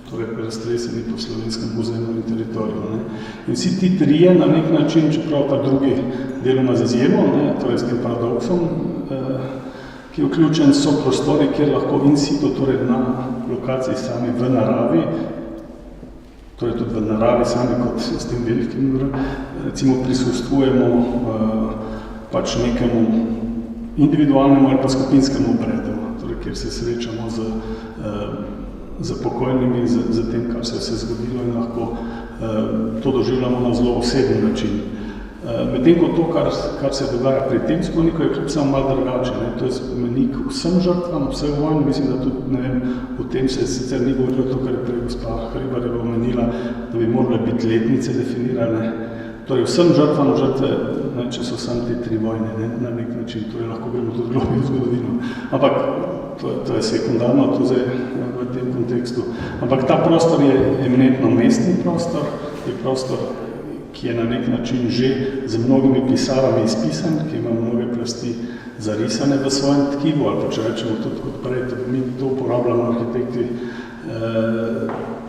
torej raztreseni po slovenskem ozemlju in teritoriju. Ne. In vsi ti trije na nek način, čeprav pa drugi deloma z izjemo, ne, torej s tem paradoksom, ki je vključen, so prostori, kjer lahko in situ, torej na lokaciji sami v naravi, torej tudi v naravi sami kot s tem velikim, recimo prisostvujemo pač nekemu individualnemu ali pa skupinskemu obredu, torej kjer se srečamo z pokojnimi, z tem, kar se je zgodilo in lahko to doživljamo na zelo osebni način. Medtem ko to, kar se dogaja pri tem spomeniku, je kljub samo malo drugače. Ne? To je spomenik vsem žrtvam, vseh vojn, mislim, da tudi, ne vem, o tem se sicer ni govorilo to, kar je prej gospa Hribarjeva omenila, da bi morale biti letnice definirane. Torej vsem žrtvam žrtve, ne, če so samo te tri vojne, ne, na nek način, torej lahko gremo tudi globje v zgodovino. Ampak to je sekundarno, to zdaj v tem kontekstu. Ampak ta prostor je eminentno mestni prostor, je prostor, ki je na nek način že z mnogimi pisarami izpisan, ki ima mnoge plasti zarisane v svojem tkivu, ali pa če rečemo tudi kot prej, mi to uporabljamo arhitekti,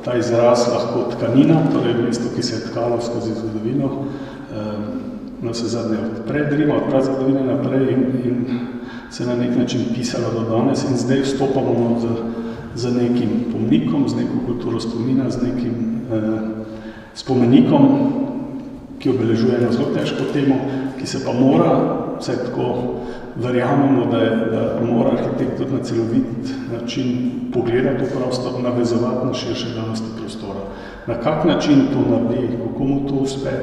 ta izraz lahko tkanina, torej mesto, ki se je tkalo skozi zgodovino, na vse zadnje od pred Rima, od prazgodovine naprej in se na nek način pisalo do danes in zdaj vstopamo z nekim pomnikom, z neko kulturo spomina, z nekim spomenikom, ki obeležuje eno zelo težko temo, ki se pa mora, vsaj tako verjamemo, da mora arhitekt tudi na celovit način pogledati v prostor, navezovati na širše danosti prostora. Na kak način to naredi, kako mu to uspe,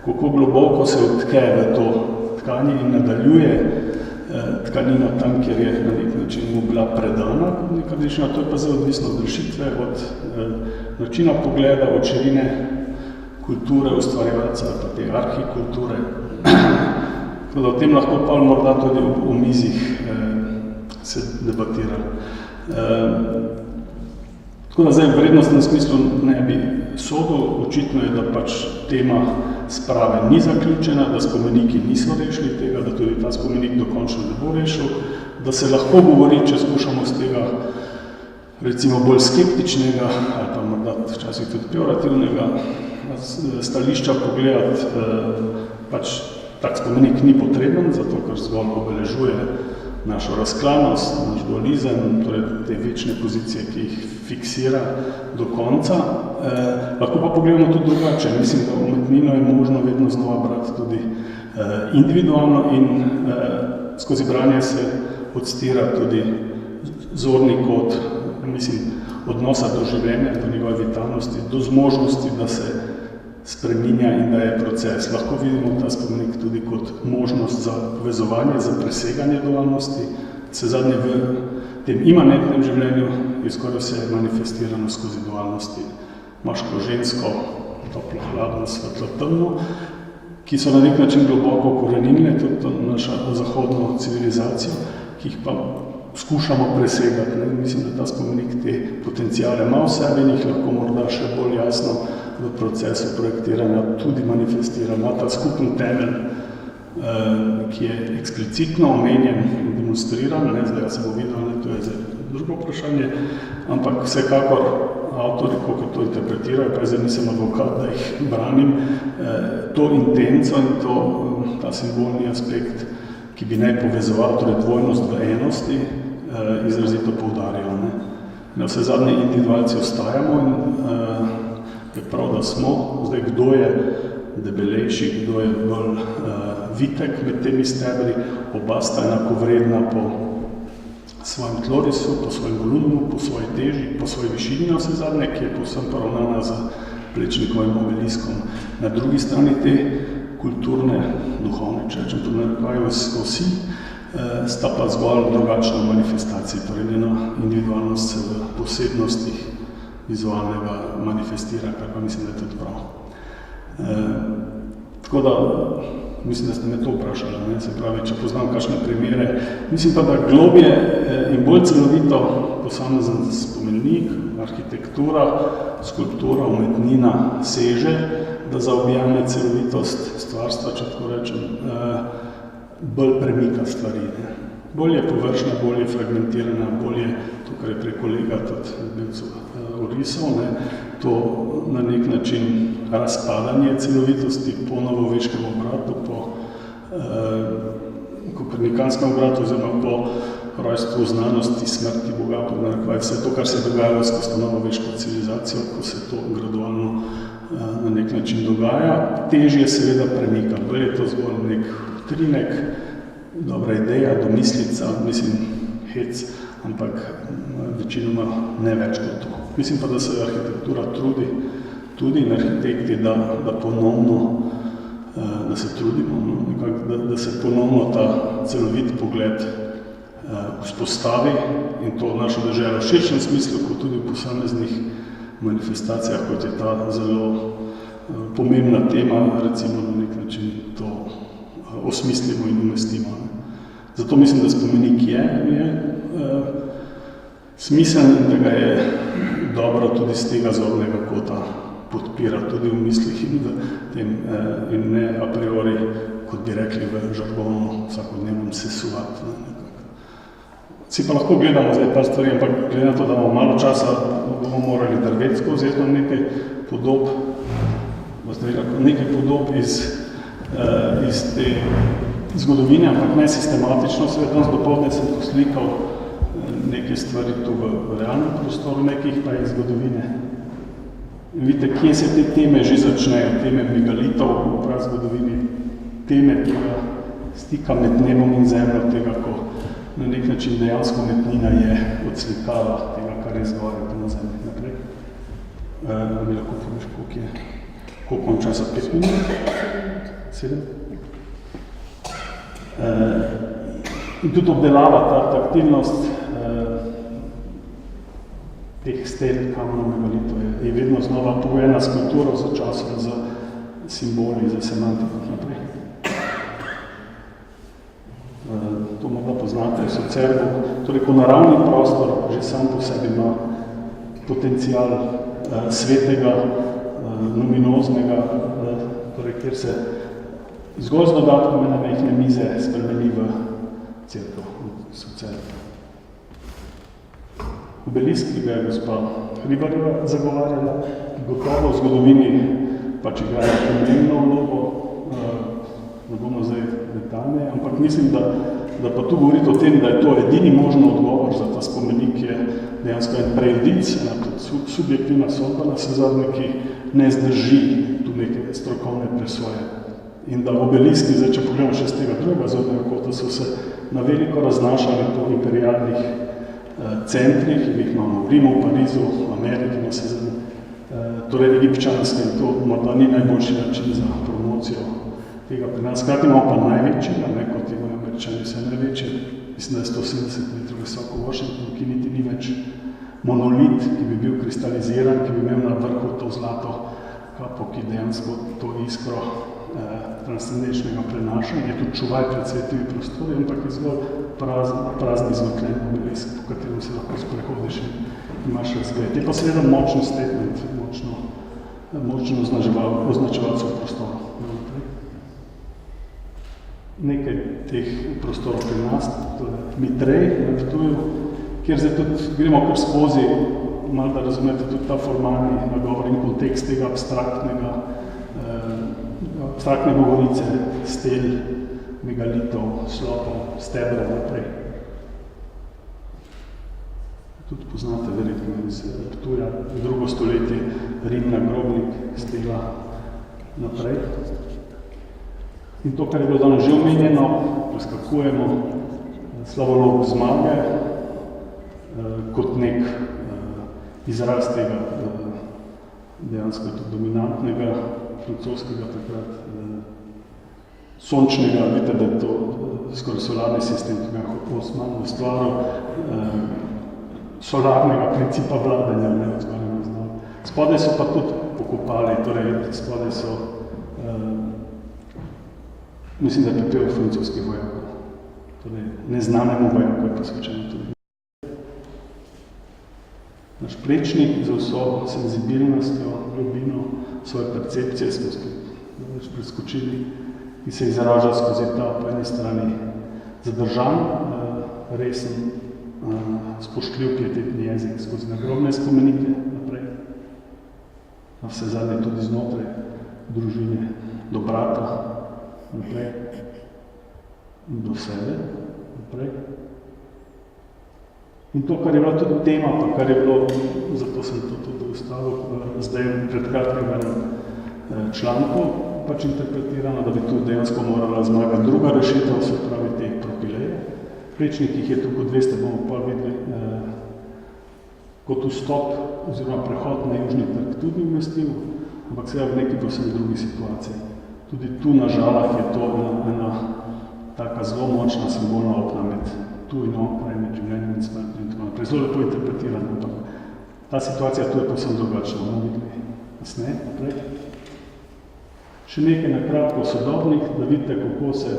kako globoko se odtke v to tkanje in nadaljuje tkanino tam, kjer je na nek način mu bila predana kot neka dediščina. To je pa zelo odvisno od rešitve, od načina pogleda, od širine kulture ustvarjalca, pa te arhikulture. Tako da o tem lahko pa morda tudi v mizih se debatira. Tako da zdaj v vrednostnem smislu ne bi sodil, očitno je, da pač tema sprave ni zaključena, da spomeniki niso rešili tega, da tudi ta spomenik dokončno ne bo rešil, da se lahko govori, če skušamo z tega recimo bolj skeptičnega ali pa morda včasih tudi pejorativnega stališča pogledati, pač tak spomenik ni potreben, zato ker zgolj obeležuje našo razklanost, naš dualizem, torej te večne pozicije, ki jih fiksira do konca. Lahko pa pogledamo tudi drugače. Mislim, da umetnino je možno vedno znova brati tudi individualno in skozi branje se odstira tudi zorni kot, mislim, odnosa do življenja, do njegove vitalnosti, do zmožnosti, da se spreminja in da je proces. Lahko vidimo ta spomenik tudi kot možnost za povezovanje, za preseganje dualnosti. Se zadnje v tem imanentnem življenju je skoraj vse manifestirano skozi dualnosti. Moško, žensko, toplo, hladno, svetlo, temno, ki so na nek način globoko korenine tudi to našo zahodno civilizacijo, ki jih pa skušamo presegati. Ne? Mislim, da ta spomenik te potencijale ima v sebi in jih lahko morda še bolj jasno v procesu projektiranja tudi manifestira. Ima ta skupen temelj, ki je eksplicitno omenjen in demonstriran, ne, zdaj se bo videl, ne, to je zdaj drugo vprašanje, ampak vsekakor avtori, kako to interpretirajo, pa zdaj nisem advokat, da jih branim, to intenco in ta simbolni aspekt, ki bi naj povezoval, torej dvojnost v enosti, izrazito poudarjajo. Na vse zadnje individualci ostajamo in je prav, da smo. Zdaj, kdo je debelejši, kdo je bolj vitek med temi stebri, oba sta enako vredna po svojem tlorisu, po svojem volumnu, po svoji teži, po svoji višini na vse zadnje, ki je povsem poravnana z Plečnikovim obeliskom. Na drugi strani te kulturne, duhovne, če rečem, to narekovajo osi, sta pa zgolj drugačna manifestacija, torej njena individualnost se v posebnostih vizualnega manifestira, kar pa mislim, da je tudi prav. Tako da, mislim, da ste me to vprašali, ne? Se pravi, če poznam kakšne primere. Mislim pa, da globje in bolj celovito posamezen spomenik, arhitektura, skulptura, umetnina seže, da zaobjame celovitost stvarstva, če tako rečem, bolj premika stvari. Ne? bolje površna, bolje fragmentirana, bolje, to, kar je prej kolega tudi orisal, to na nek način razpadanje celovitosti po novoveškem obratu, po kopernikanskem obratu, oziroma po rojstvu znanosti, smrti Boga, vse to, kar se je dogajalo skozi to novoveško civilizacijo, ko se to gradualno na nek način dogaja, težje seveda premika. Bolj je to zgolj nek trinek, dobra ideja, domislica, mislim, hec, ampak večinoma ne več kot to. Mislim pa, da se arhitektura trudi, tudi in arhitekti, da ponovno, da se trudimo, da se ponovno ta celovit pogled vzpostavi in to našo deželo v širšem smislu, kot tudi v posameznih manifestacijah, kot je ta zelo pomembna tema, recimo na nek način to osmislimo in umestimo. Zato mislim, da spomenik je smiseln in da ga je dobro tudi z tega zornega kota podpira, tudi v mislih in v tem, in ne a priori, kot bi rekli v žargonu, vsakodnevnem sesuvati. Si pa lahko gledamo zdaj par stvari, ampak glede na to, da imamo malo časa, bomo morali drveti skozi nekaj podob, iz te zgodovine, ampak ne sistematično. Seveda danes dopoldne sem poslikal neke stvari tu v realnem prostoru, nekih pa iz zgodovine. In vidite, kje se te teme že začnejo, teme megalitev v prazgodovini, teme tega stika med nebom in zemljo, tega, ko na nek način dejansko umetnina je odslikava tega, kar je zgoraj pa na zemlji naprej. Mi lahko poveš, koliko imam časa? 5 minut? 7? In tudi obdelava, ta taktilnost teh stel, kamno megalito je vedno znova pogojena s kulturo, za časom, za simboli, za semantiko naprej. To morda poznate, so Cerbo, torej ko naravni prostor že sam po sebi ima potencial svetega, luminoznega, torej kjer se zgolj z dodatkom na mehne mize spremeni v cerkev, so Cerbo. Obelisk, ki ga je gospa Hribarjeva zagovarjala, gotovo v zgodovini pač igrajo pomembno vlogo, ne bomo zdaj detaljne, ampak mislim, da pa tu govoriti o tem, da je to edini možno odgovor za ta spomenik, je dejansko en prejudic, ena subjektivna sodba na sezadnje, ki ne zdrži tu neke strokovne presoje. In da obeliski, zdaj, če pogledamo še z tega drugega zornega kota, so se na veliko raznašali po imperialnih centrih, ki jih imamo v Rimu, Parizu, v Ameriki, na sezadnje, torej egipčanske, in to morda ni najboljši način za promocijo tega pri nas. Hkrati imamo pa največjega, kot imajo Američani, vse največje, mislim, da je 170 metrov visoko Washington, ki niti ni več monolit, ki bi bil kristaliziran, ki bi imel na vrhu to zlato kapo, ki dejansko to iskro transcendenčnega prenaša, je tudi čuvaj pred svetimi prostori, ampak je zgolj prazni zvotljen obelisk, po katerem se lahko sprehodiš in imaš razgled. Je pa seveda močen statement, močno označevalcev prostora. Nekaj teh prostorov pri nas, Mitrej na Ptuju, kjer zdaj tudi gremo kar skozi, malo da razumete tudi ta formalni nagovor in kontekst tega abstraktne govorice, stel, megalitov, slopov, stebrov naprej. Tudi poznate verjetno iz Ptuja, drugo stoletje, Rim na Grobnik, stela naprej. In to, kar je bilo danes že omenjeno, poskakujemo slavolog zmage kot nek izraz tega dejansko tudi dominantnega francoskega takrat sončnega, vidite, da je to skoraj solarni sistem, ki ga je Hosman ustvaril, solarnega principa vladanja, ne odzgoraj ne znal. Spodaj so pa tudi pokopali, torej spodaj so mislim, da je pepel francoskih vojakov. Torej, neznanemu vojaku je posvečeno tudi. Naš Plečnik z vso senzibilnostjo, globino, svoje percepcije smo preskočili, ki se izraža skozi ta po eni strani zadržan resen, spoštljiv pietetni jezik skozi nagrobne spomenike naprej. Na vse zadnje tudi znotraj družine, do brata naprej, do sebe naprej. In to, kar je bila tudi tema, pa kar je bilo, zato sem to tudi ustavil, zdaj pred kratkim članku pač interpretirano, da bi tu dejansko morala zmagati druga rešitev, se pravi te propileje. Plečnik jih je tu kot 200, bomo pa videli, kot vstop oziroma prehod na južni trg tudi umestil, ampak seveda v neki povsem drugi situaciji. Tudi tu na Žalah je to ena taka zelo močna simbolna opna med tu in onkraj, med življenjem in smrtjo in tako naprej. Zelo lepo interpretirano, ampak ta situacija tu je povsem drugačna, bomo videli kasneje naprej. Še nekaj na kratko sodobnih, da vidite, kako se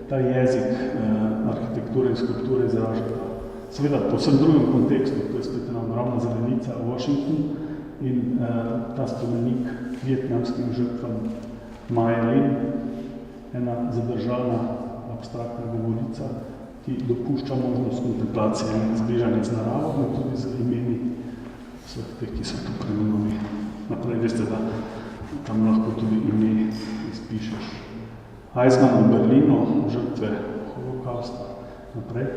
ta jezik arhitekture in skulpture izraža. Seveda, po vsem drugem kontekstu, to je spet ena naravna zelenica v Washington in ta spomenik vietnamskim žrtvam Maja Lin, ena zadržana abstraktna govorica, ki dopušča možnost kontemplacije in zbližanja z naravo in tudi z imeni vseh teh, ki so tu premenili. Naprej veste, da tam lahko tudi ime izpišeš. Eichmann v Berlinu, žrtve holokausta. Naprej.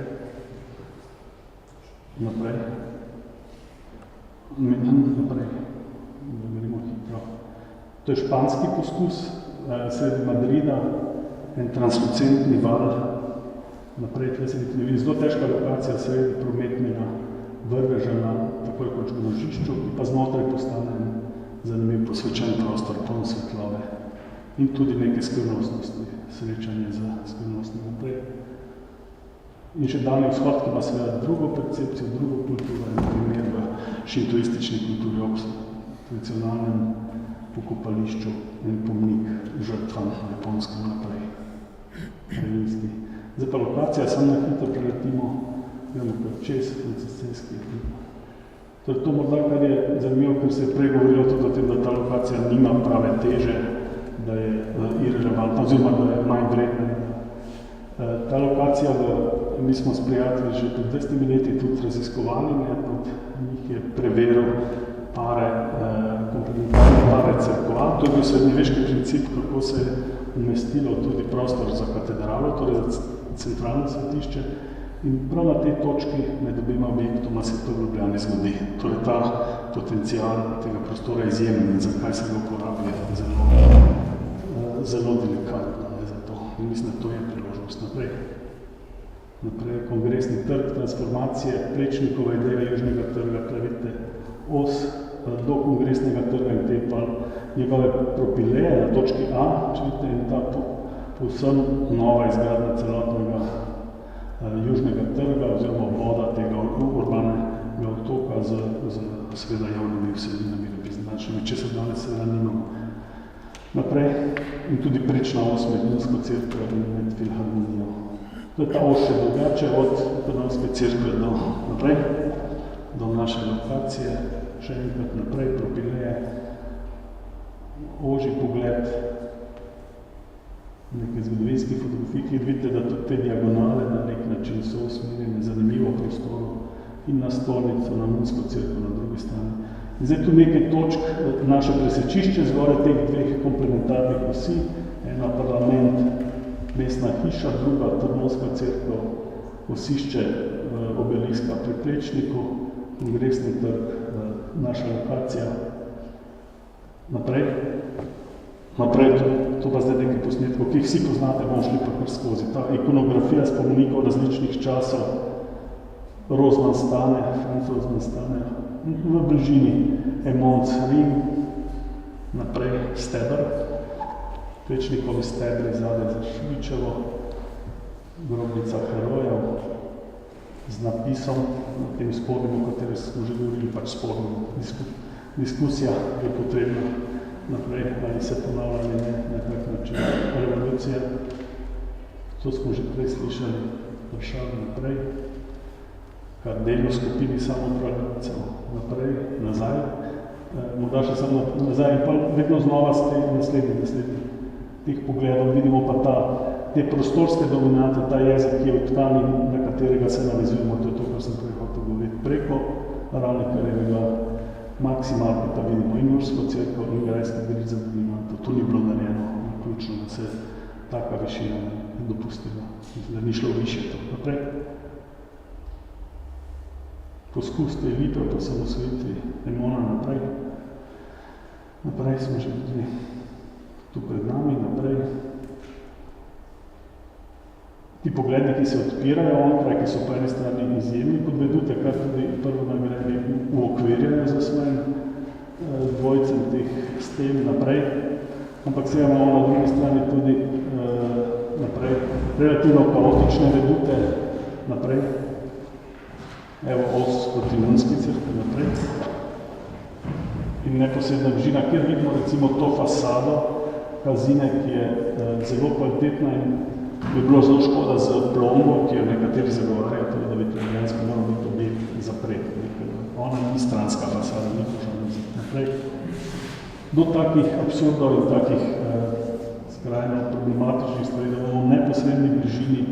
Naprej. Naprej. Da gremo hitro. To je španski poskus sredi Madrida, en translucentni val. Naprej, tle se vidi zelo težka lokacija sredi prometnega vrveža na takoj končno nožišču, ki pa znotraj postane zanimiv posvečen prostor, poln svetlobe in tudi neke skrivnostnosti, srečanje z skrivnostmi naprej. In še daljni vzhod, ki ima seveda drugo percepcijo, drugo kulturo, in primer v šintoistični kulturi ob tradicionalnem pokopališču in pomnik žrtvam na Japonskem naprej. Zdaj pa lokacija, samo na hitro preletimo, gremo kar čez, franciscenski. Torej, to morda, kar je zanimivo, ker se je prej govorilo tudi o tem, da ta lokacija nima prave teže, da je irrelevantna, oziroma da je manj vredna. Ta lokacija, mi smo s prijatelji že pred 20 leti tudi raziskovali, od njih je preveril komplementarne pare cerkva. To je bil srednjeveški princip, kako se je umestilo tudi prostor za katedralo, torej za centralno svetišče. In prav na tej točki med obima objektoma se to v Ljubljani zgodi. Torej ta potencial tega prostora je izjemen in zakaj se ga uporablja zelo delikatno. In mislim, da to je priložnost naprej. Naprej kongresni trg, transformacije, Plečnikova ideja Južnega trga, kaj vidite, os do kongresnega trga in te pa njegove propileje na točki A, če vidite, in ta povsem nova izgradnja celotnega Južnega trga oziroma voda tega urbanega otoka z seveda javnimi vsebinami reprezentačnimi, če se danes seveda nimamo. Naprej in tudi prečna os med Dunsko cerkvo in med Filharmonijo. To je ta os še drugače od Trnovske cerkve do naprej, do naše lokacije, še enkrat naprej, propileje, ožji pogled, nekaj zgodovinskih fotografij, ki vidite, da tudi te diagonale na nek način so usmerjene zanimivo prostoru in na stolnico, na Dunsko cerkvo na drugi strani. In zdaj tu nekaj točk, naše presečišče zgore teh dveh komplementarnih osi, ena parlament, mestna hiša, druga Trnovska cerkev, osišče obeliska pri Plečniku, kongresni trg, naša lokacija. Naprej, to pa zdaj nekaj posnetkov, ki jih vsi poznate, bomo šli pa kar skozi. Ta ikonografija spomenikov različnih časov, Rozman stane, Franz Rozman stane, v bližini Emons Rim, naprej steber, Plečnikovi stebri zadaj za Šubičevo, grobnica herojev z napisom na tem spodnjem, o katerem smo že govorili, pač spodnjem. Diskusija je potrebna naprej, ali se ponavlja ali ne, na kak način. Revolucija, to smo že prej slišali, Varšava naprej, Kardelj v skupini samoupravljalcev naprej, nazaj, morda še samo nazaj in pa vedno znova naslednji teh pogledov vidimo pa ta te prostorske dominante, ta jezik, ki je v tkani, na katerega se navezujemo, to je to, kar sem prej hotel govoriti, preko Ravnikarjevega Maksimarketa vidimo in Mursko cerkev in Grajski Grid za dominanto. To ni bilo narejeno naključno, da se taka višina ne dopustila, da ni šlo više to. Naprej. Poskus te elite pa samosvojitvi Emona naprej. Naprej smo že videli tu pred nami, naprej. Ti pogledi, ki se odpirajo onkraj, ki so po eni strani izjemni, podvedute, kar tudi prvo nagradi uokvirjajo za svojim dvojcem teh sten naprej. Ampak se imamo na drugi strani tudi naprej relativno kaotične vedute naprej. Evo os proti Munski cerkvi naprej. In neposredna bližina, kjer vidimo recimo to fasado Kazine, ki je zelo kvalitetna in bi bilo zelo škoda z plombo, ki jo nekateri zagovarjajo, tudi da bi italijansko moral biti objekt zapret. Ona ni stranska fasada, ni požarno naprej. Do takih absurdov in takih skrajno problematičnih stvari, da bomo v neposredni bližini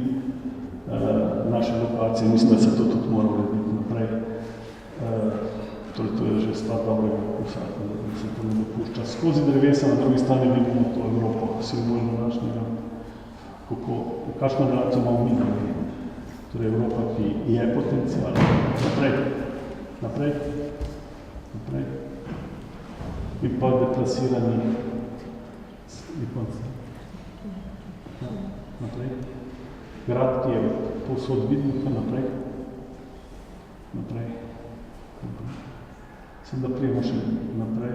naše lokacije. Mislim, da se to tudi mora urediti naprej. Torej, to je že stvar dobrega okusa, da se to ne dopušča. Skozi drevesa na drugi strani vidimo to Evropo, simbol današnjega, kakšno relacijo imamo mi naprej. Torej, Evropa, ki je potencial. Naprej, naprej, naprej. In pa deplasirani naprej. Grad, ki je povsod vidnih, naprej. Naprej. Sem da prijemo še naprej.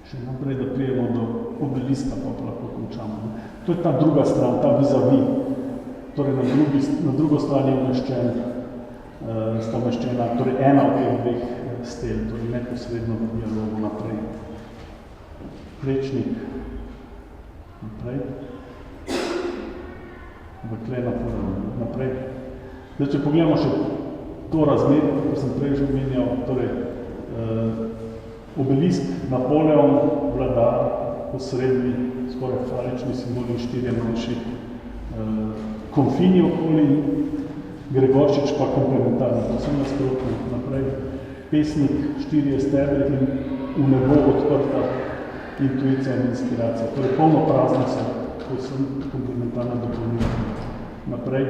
Še naprej, da prijemo do obeliska, pa lahko končamo. To je ta druga stran, ta vis-a-vis. Torej, na drugo stran je sta umeščena, torej ena od teh dveh stel, torej neposredno v dialogu naprej. Plečnik naprej. Vkle naprej. Zdaj, če pogledamo še to razmer, kot sem prej že omenjal, torej obelisk, Napoleon, vladar, osrednji, skoraj falični simbol in štirje manjši konfini okoli, Gregorčič pa komplementarno, posebno nasprotno naprej. Pesnik, štirje stebri in v nebo odprta intuicija in inspiracija. Torej polno prazno se, posebno komplementarno dopolnilo naprej.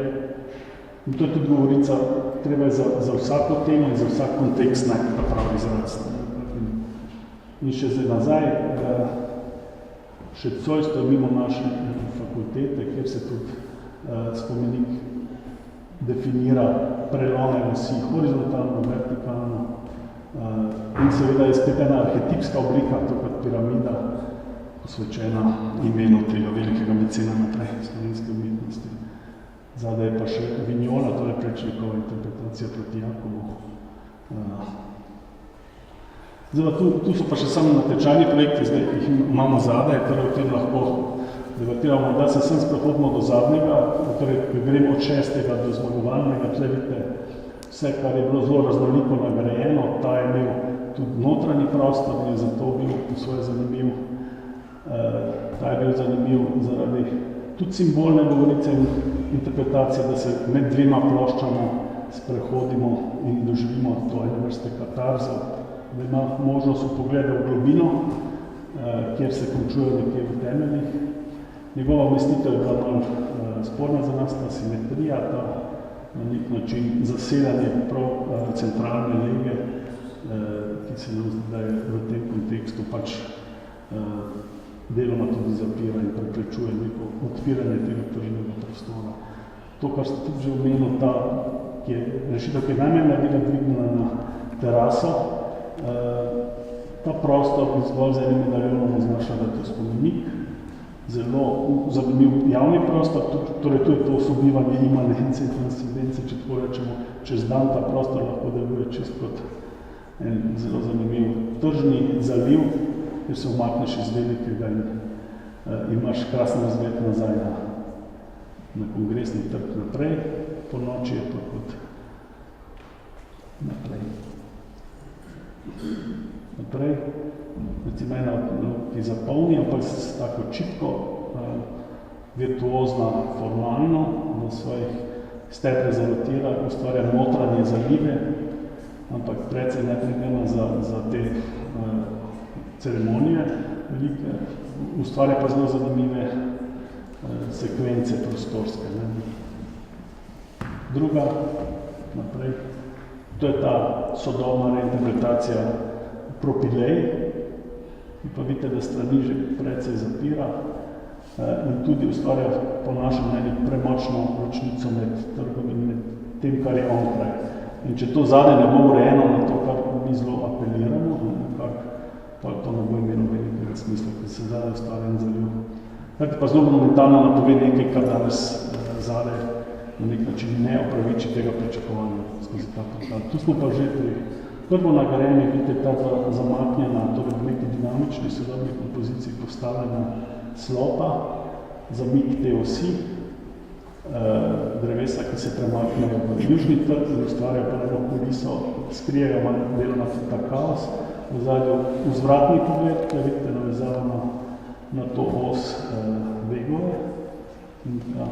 In to je tudi govorica, treba je za vsako temo in za vsak kontekst najti ta pravi izraz. In še zdaj nazaj, še Cojsto mimo naše fakultete, kjer se tudi spomenik definira prelome vsi horizontalno, vertikalno. In seveda je spet ena arhetipska oblika, to kot piramida, posvečena imenu tega velikega mecena naprej, slovenske umetnosti. Zadaj pa še Vignola, torej Plečnikova interpretacija proti Jakobu. Zdaj, tu so pa še samo natečajni projekti, zdaj jih imamo zadaj, torej o tem lahko debatiramo, da se sem sprehodimo do zadnjega, torej gremo od 6. do zmagovalnega, tle vidite vse, kar je bilo zelo raznoliko nagrajeno, ta je imel tudi notranji prostor in je zato bil po svoje zanimiv. Ta je bil zanimiv zaradi tudi simbolne govorice in interpretacije, da se med dvema ploščama sprehodimo in doživimo to ene vrste katarzo, da ima možnost vpogleda v globino, kjer se končuje nekje v temeljih. Njegova umestitev je bila malo sporna za nas, ta simetrija, ta na nek način zasedanje prav centralne lege, ki se nam zdi, da je v tem kontekstu pač deloma tudi zapira in preprečuje neko odpiranje tega torinega prostora. To, kar ste tudi že omenil, ta rešitev, ki je najmanj naredila dvignjena na teraso, ta prostor zgolj z enim medaljonom označa, da je to spomenik, zelo zanimiv javni prostor, torej to je to sobivanje imanence in transcendence, če tako rečemo, čez dan ta prostor lahko deluje čist kot en zelo zanimiv tržni zaliv, kjer se umakneš iz velikega in imaš krasen razgled nazaj na kongresni trg naprej, po noči je pa kot naprej. Recimo ena, ki zapolni, ampak s tako čipko, virtuozna formalno, v svojih stebre zarotira, ustvarja notranje zalive, ampak precej neprimerna za te ceremonije velike, ustvarja pa zelo zanimive sekvence prostorske. Druga, naprej, to je ta sodobna reinterpretacija propilej, in pa vidite, da strani že precej zapira in tudi ustvarja po našem mnenju premočno ločnico med trgom in med tem, kar je onkraj. In če to zadnje ne bo urejeno na to, kar mi zelo apeliramo, pa to ne bo imelo velikega smisla, ker se zadaj ustvarja en zaliv. Hkrati pa zelo monumentalno napove nekaj, kar danes zadaj na nek način ne opraviči tega pričakovanja skozi ta portal. Tu smo pa že pri prvo nagrajeni, vidite, ta zamaknjena, torej v neki dinamični sodobni kompoziciji postavljena slopa, zamik te osi, drevesa, ki se premaknejo v južni trg in ustvarjajo prvo kuliso, skrijejo deloma tudi ta kaos, v zadnjo vzvratni pogled, ki vidite navezano na to os Vegove. In ta,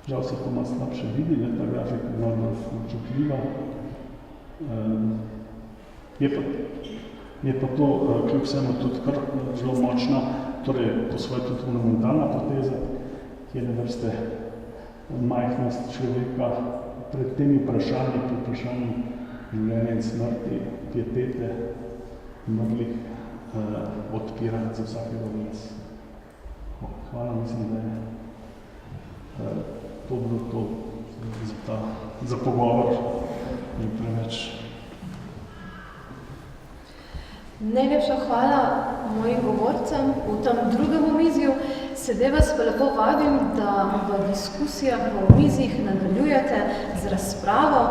žal se to malo slabše vidi, ta grafika je malo občutljiva. Je pa to kljub vsemu tudi kar zelo močna, torej po svoje tudi monumentalna poteza, ki je ne vrste majhnost človeka pred temi vprašanji, pred vprašanjem življenja in smrti, pietete, mrlih, odpira za vsakega od nas. Hvala, mislim, da je to bilo to za pogovor in preveč. Najlepša hvala mojim govorcem v tem drugem omizju. Sedaj vas pa lepo vabim, da v diskusijah v omizjih nadaljujete z razpravo.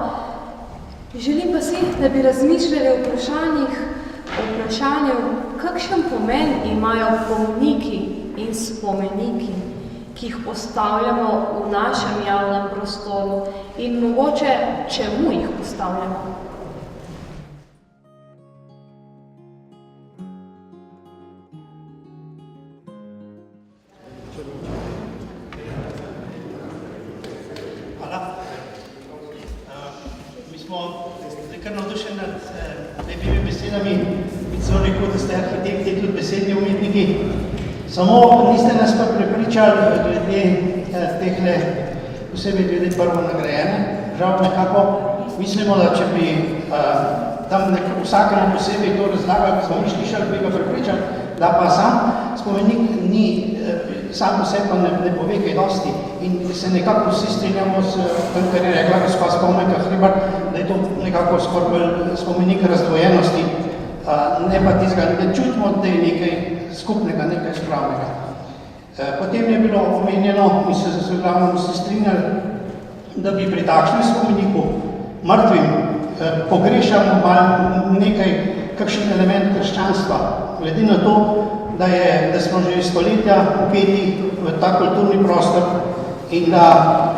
Želim pa si, da bi razmišljali o vprašanju, kakšen pomen imajo pomniki in spomeniki, ki jih postavljamo v našem javnem prostoru in mogoče čemu jih postavljamo. Kar navdušen nad lepimi besedami, zelo rekel, da ste arhitekti, tudi besedni umetniki. Samo niste nas pa prepričali glede tehle, posebej glede prvo nagrajene. Žal nekako mislimo, da če bi tam vsakemu posebej to razlagali, ki smo mi slišali, bi ga prepričali, da pa sam spomenik ni, sam po sebi pa ne pove kaj dosti. In se nekako vsi strinjamo s tem, kar je rekla gospa Spomenka Hribar, da je to nekako skoraj spomenik razdvojenosti, ne pa tizga, da čutimo, da je nekaj skupnega, nekaj spravnega. Potem je bilo omenjeno, mi se vsi strinjali, da bi pri takšnem spomeniku mrtvim pogrešamo malo nekaj, kakšen element krščanstva, glede na to, da smo že stoletja upeti v ta kulturni prostor in da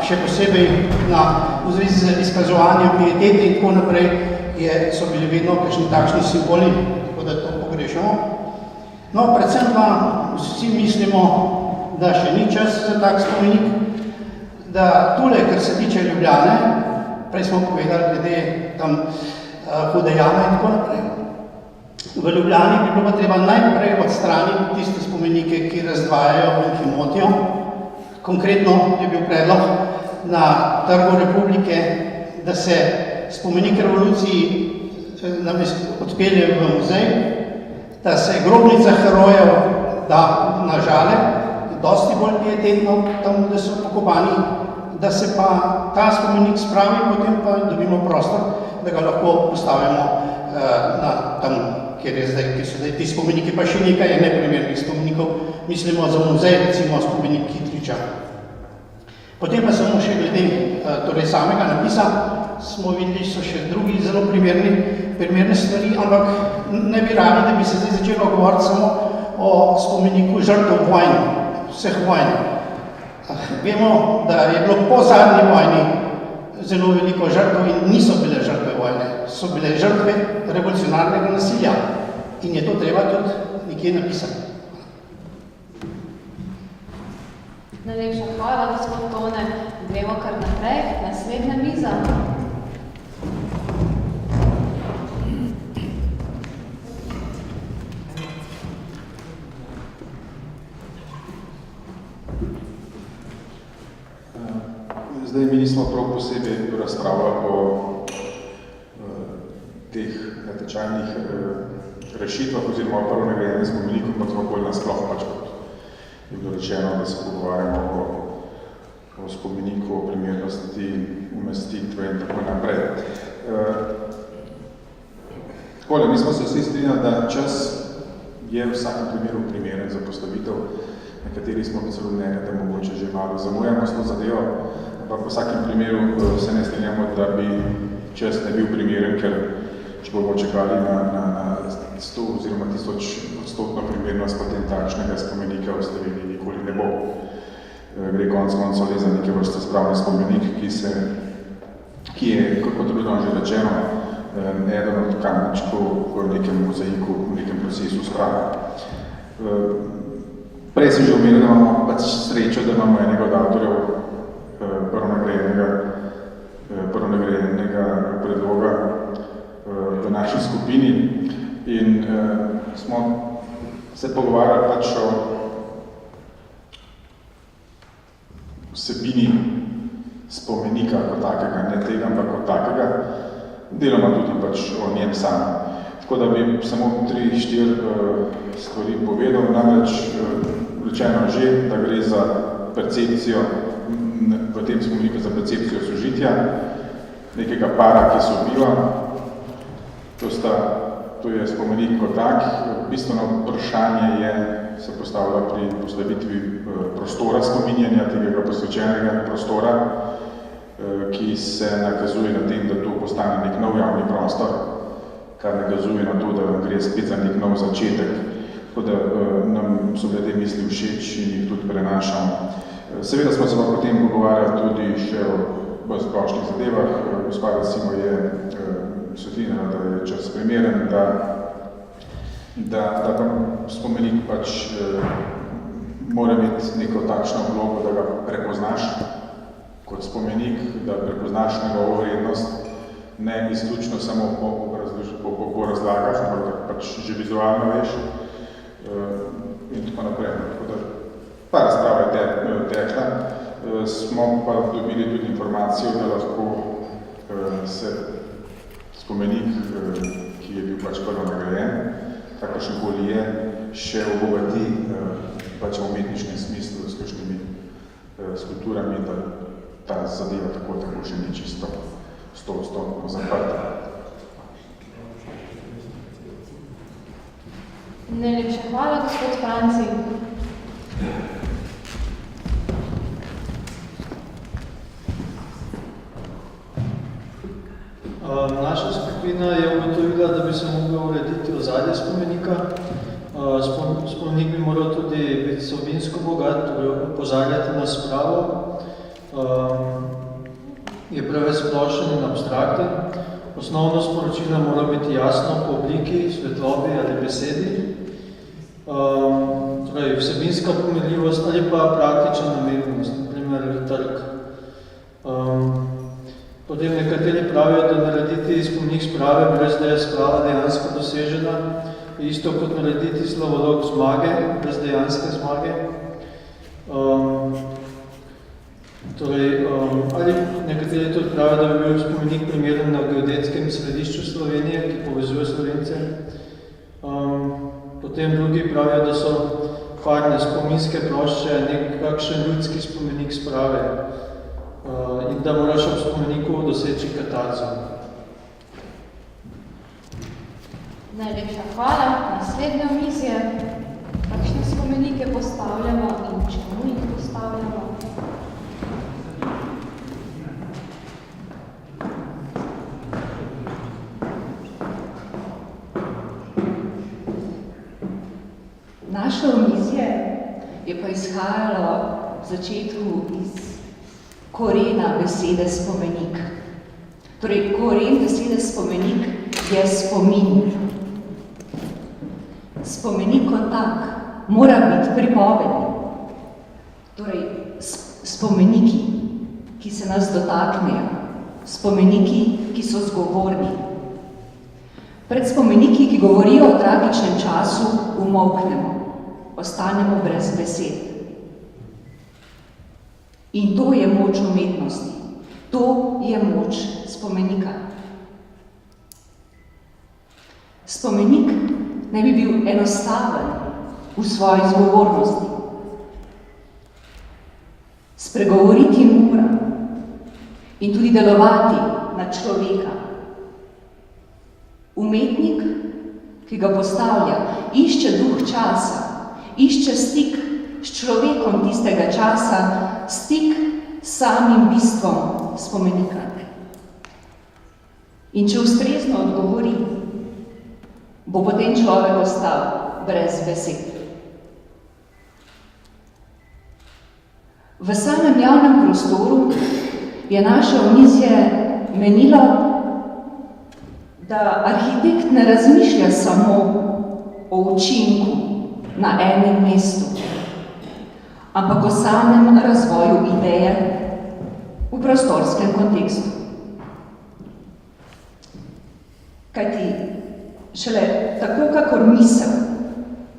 še posebej v zvezi z izkazovanjem pietete in tako naprej so bili vedno kakšni takšni simboli, tako da to pogrešamo. No, predvsem pa vsi mislimo, da še ni čas za tak spomenik, da tule, kar se tiče Ljubljane, prej smo povedali glede tam Hude jame in tako naprej, v Ljubljani bi bilo pa treba najprej odstraniti tiste spomenike, ki razdvajajo in ki motijo. Konkretno je bil predlog na Trgu Republike, da se spomenik revoluciji odpelje v muzej, da se grobnica herojev da na Žale, dosti bolj pietetno tam, da so pokopani, da se pa ta spomenik spravi, potem pa dobimo prostor, da ga lahko postavimo tam, kjer so zdaj ti spomeniki, pa še nekaj je neprimernih spomenikov, mislimo za muzej, recimo spomenik Kitriča. Potem pa samo še glede samega napisa, smo videli, so še drugi zelo primerne stvari, ampak ne bi radi, da bi se zdaj začelo govoriti samo o spomeniku žrtev vojn, vseh vojn. Vemo, da je bilo po zadnji vojni zelo veliko žrtev in niso bile žrtve vojne, so bile žrtve revolucionarnega nasilja in je to treba tudi nekje napisati. Najlepša hvala, gospod Tone. Gremo kar naprej. Naslednja miza. Zdaj mi nismo prav posebej razpravljali o teh natečajnih rešitvah oziroma o prvo nagrajenem spomeniku, pa smo bolj nasploh pač kot je bilo rečeno, da se pogovarjamo o spomeniku, o primernosti, umestitve in tako naprej. Takole, mi smo se vsi strinjali, da čas je v vsakem primeru primeren za postavitev, na kateri smo celo mnenja, da mogoče že malo zamujamo s to zadevo, ampak v vsakem primeru se ne strinjamo, da bi čas ne bil primeren, ker če bomo čakali na 100 oziroma 1000% primernost, potem takšnega spomenika v Sloveniji nikoli ne bo. Gre konec koncev le za neke vrste spravni spomenik, ki je, kot bilo že rečeno, eden od kamenčkov v nekem mozaiku, v nekem procesu sprave. Prej sem že omenil, da imamo pač srečo, da imamo enega od avtorjev prvonagrajenega predloga v naši skupini in smo se pogovarjali pač o vsebini spomenika kot takega, ne tega, ampak kot takega, deloma tudi pač o njem samem. Tako da bi samo 3-4 stvari povedal, namreč rečeno že, da gre za percepcijo, v tem spomeniku za percepcijo sožitja, nekega para, ki sobiva. To je spomenik kot tak. Bistveno vprašanje se postavlja pri postavitvi prostora spominjanja, tega posvečenega prostora, ki se nakazuje na tem, da to postane nek nov javni prostor, kar nakazuje na to, da gre spet za nek nov začetek. Tako da nam so bile te misli všeč in jih tudi prenašamo. Seveda smo se pa potem pogovarjali tudi še o splošnih zadevah. Gospa recimo je svetlina, da je čas primeren, da spomenik pač mora imeti neko takšno vlogo, da ga prepoznaš kot spomenik, da prepoznaš njegovo vrednost, ne izključno samo po razlagah, ampak da pač že vizualno veš in tako naprej. Tako da ta razprava je tekla. Smo pa dobili tudi informacijo, da lahko se spomenik, ki je bil pač prvo nagrajen, kakršenkoli je, še obogati pač v umetniškem smislu s kakšnimi skulpturami, da ta zadeva tako še ni čisto 100% zaprta. Najlepša hvala, gospod Franci. Naša skupina je ugotovila, da bi se mogla urediti ozadje spomenika. Spomenik bi moral tudi biti vsebinsko bogat, torej opozarjati na spravo. Je preveč splošen in abstrakten. Osnovno sporočilo mora biti jasno po obliki, svetlobi ali besedi. Torej vsebinska pomenljivost ali pa praktična namenjenost, na primer trg. Potem nekateri pravijo, da narediti spomenik sprave, brez da je sprava dejansko dosežena, isto kot narediti slavolok zmage, brez dejanske zmage. Ali nekateri tudi pravijo, da bi bil spomenik primeren na geodetskem središču Slovenije, ki povezuje Slovence. Potem drugi pravijo, da so farne spominske plošče nekakšen ljudski spomenik sprave in da moraš ob spomeniku doseči katarzo. Najlepša hvala. Naslednje omizje. Kakšne spomenike postavljamo in čemu jih postavljamo? Naše omizje je pa izhajalo v začetku iz korena besede spomenik. Torej, koren besede spomenik je spomin. Spomenik kot tak mora biti pripovedni. Torej, spomeniki, ki se nas dotaknejo, spomeniki, ki so zgovorni. Pred spomeniki, ki govorijo o tragičnem času, umolknemo, ostanemo brez besed. In to je moč umetnosti, to je moč spomenika. Spomenik naj bi bil enostaven v svoji zgovornosti. Spregovoriti mora in tudi delovati na človeka. Umetnik, ki ga postavlja, išče duh časa, išče stik s človekom tistega časa, stik s samim bistvom spomenika. In če ustrezno odgovori, bo potem človek ostal brez besed. V samem javnem prostoru je naše omizje menilo, da arhitekt ne razmišlja samo o učinku na enem mestu, ampak o samem razvoju ideje v prostorskem kontekstu. Kajti šele tako, kakor misel,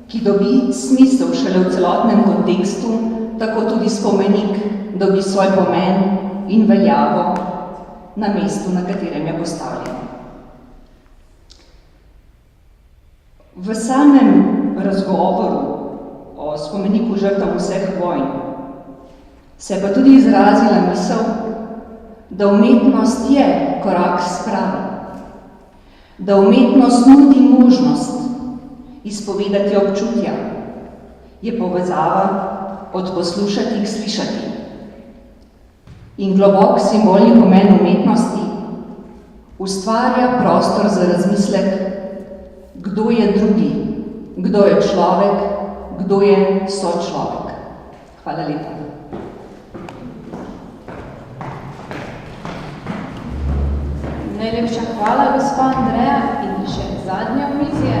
ki dobi smisel šele v celotnem kontekstu, tako tudi spomenik dobi svoj pomen in veljavo na mestu, na katerem je postavljen. V samem razgovoru o spomeniku žrtvam vseh vojn se je pa tudi izrazila misel, da umetnost je korak spravi, da umetnost nudi možnost izpovedati občutja, je povezava od poslušati k slišati. In globok simbolni pomen umetnosti ustvarja prostor za razmislek, kdo je drugi, kdo je človek, kdo je sočlovek. Hvala lepa. Najlepša hvala, gospa Andreja, in še zadnje omizje.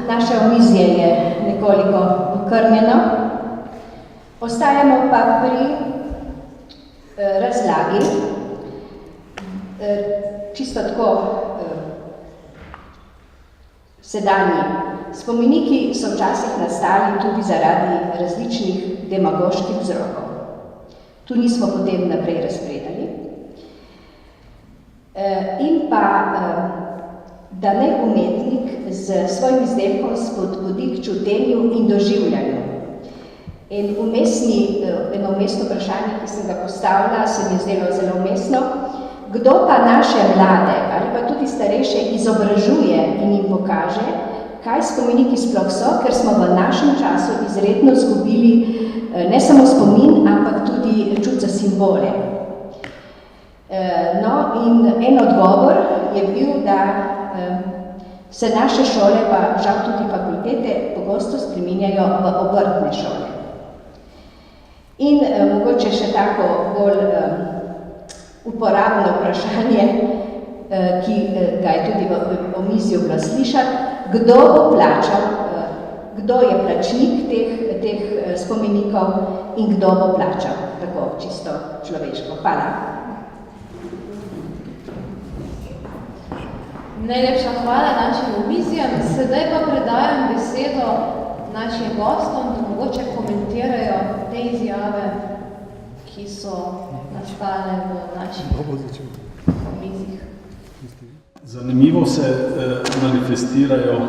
Naše omizje je nekoliko okrnjeno. Ostajamo pa pri razlagi. Čisto tako sedanji spomeniki so včasih nastali tudi zaradi različnih demagoških vzrokov. Tu nismo potem naprej razpredali. In pa da naj umetnik z svojim izdelkom spodbudi k čutenju in doživljanju. Eno umestno vprašanje, ki sem ga postavila, se mi je zdelo zelo umestno. Kdo pa naše mlade ali pa tudi starejše izobražuje in jim pokaže, kaj spomeniki sploh so, ker smo v našem času izredno izgubili ne samo spomin, ampak tudi čut za simbole. No, in en odgovor je bil, da se naše šole, pa žal tudi fakultete, pogosto spreminjajo v obrtne šole. In mogoče še tako bolj uporabno vprašanje, ki ga je tudi v omizju bilo slišati, kdo bo plačal, kdo je plačnik teh spomenikov in kdo bo plačal, tako čisto človeško. Hvala. Najlepša hvala našim omizjem. Sedaj pa predajam besedo našim gostom, da mogoče komentirajo te izjave, ki so nastale v naših omizjih. Zanimivo se manifestirajo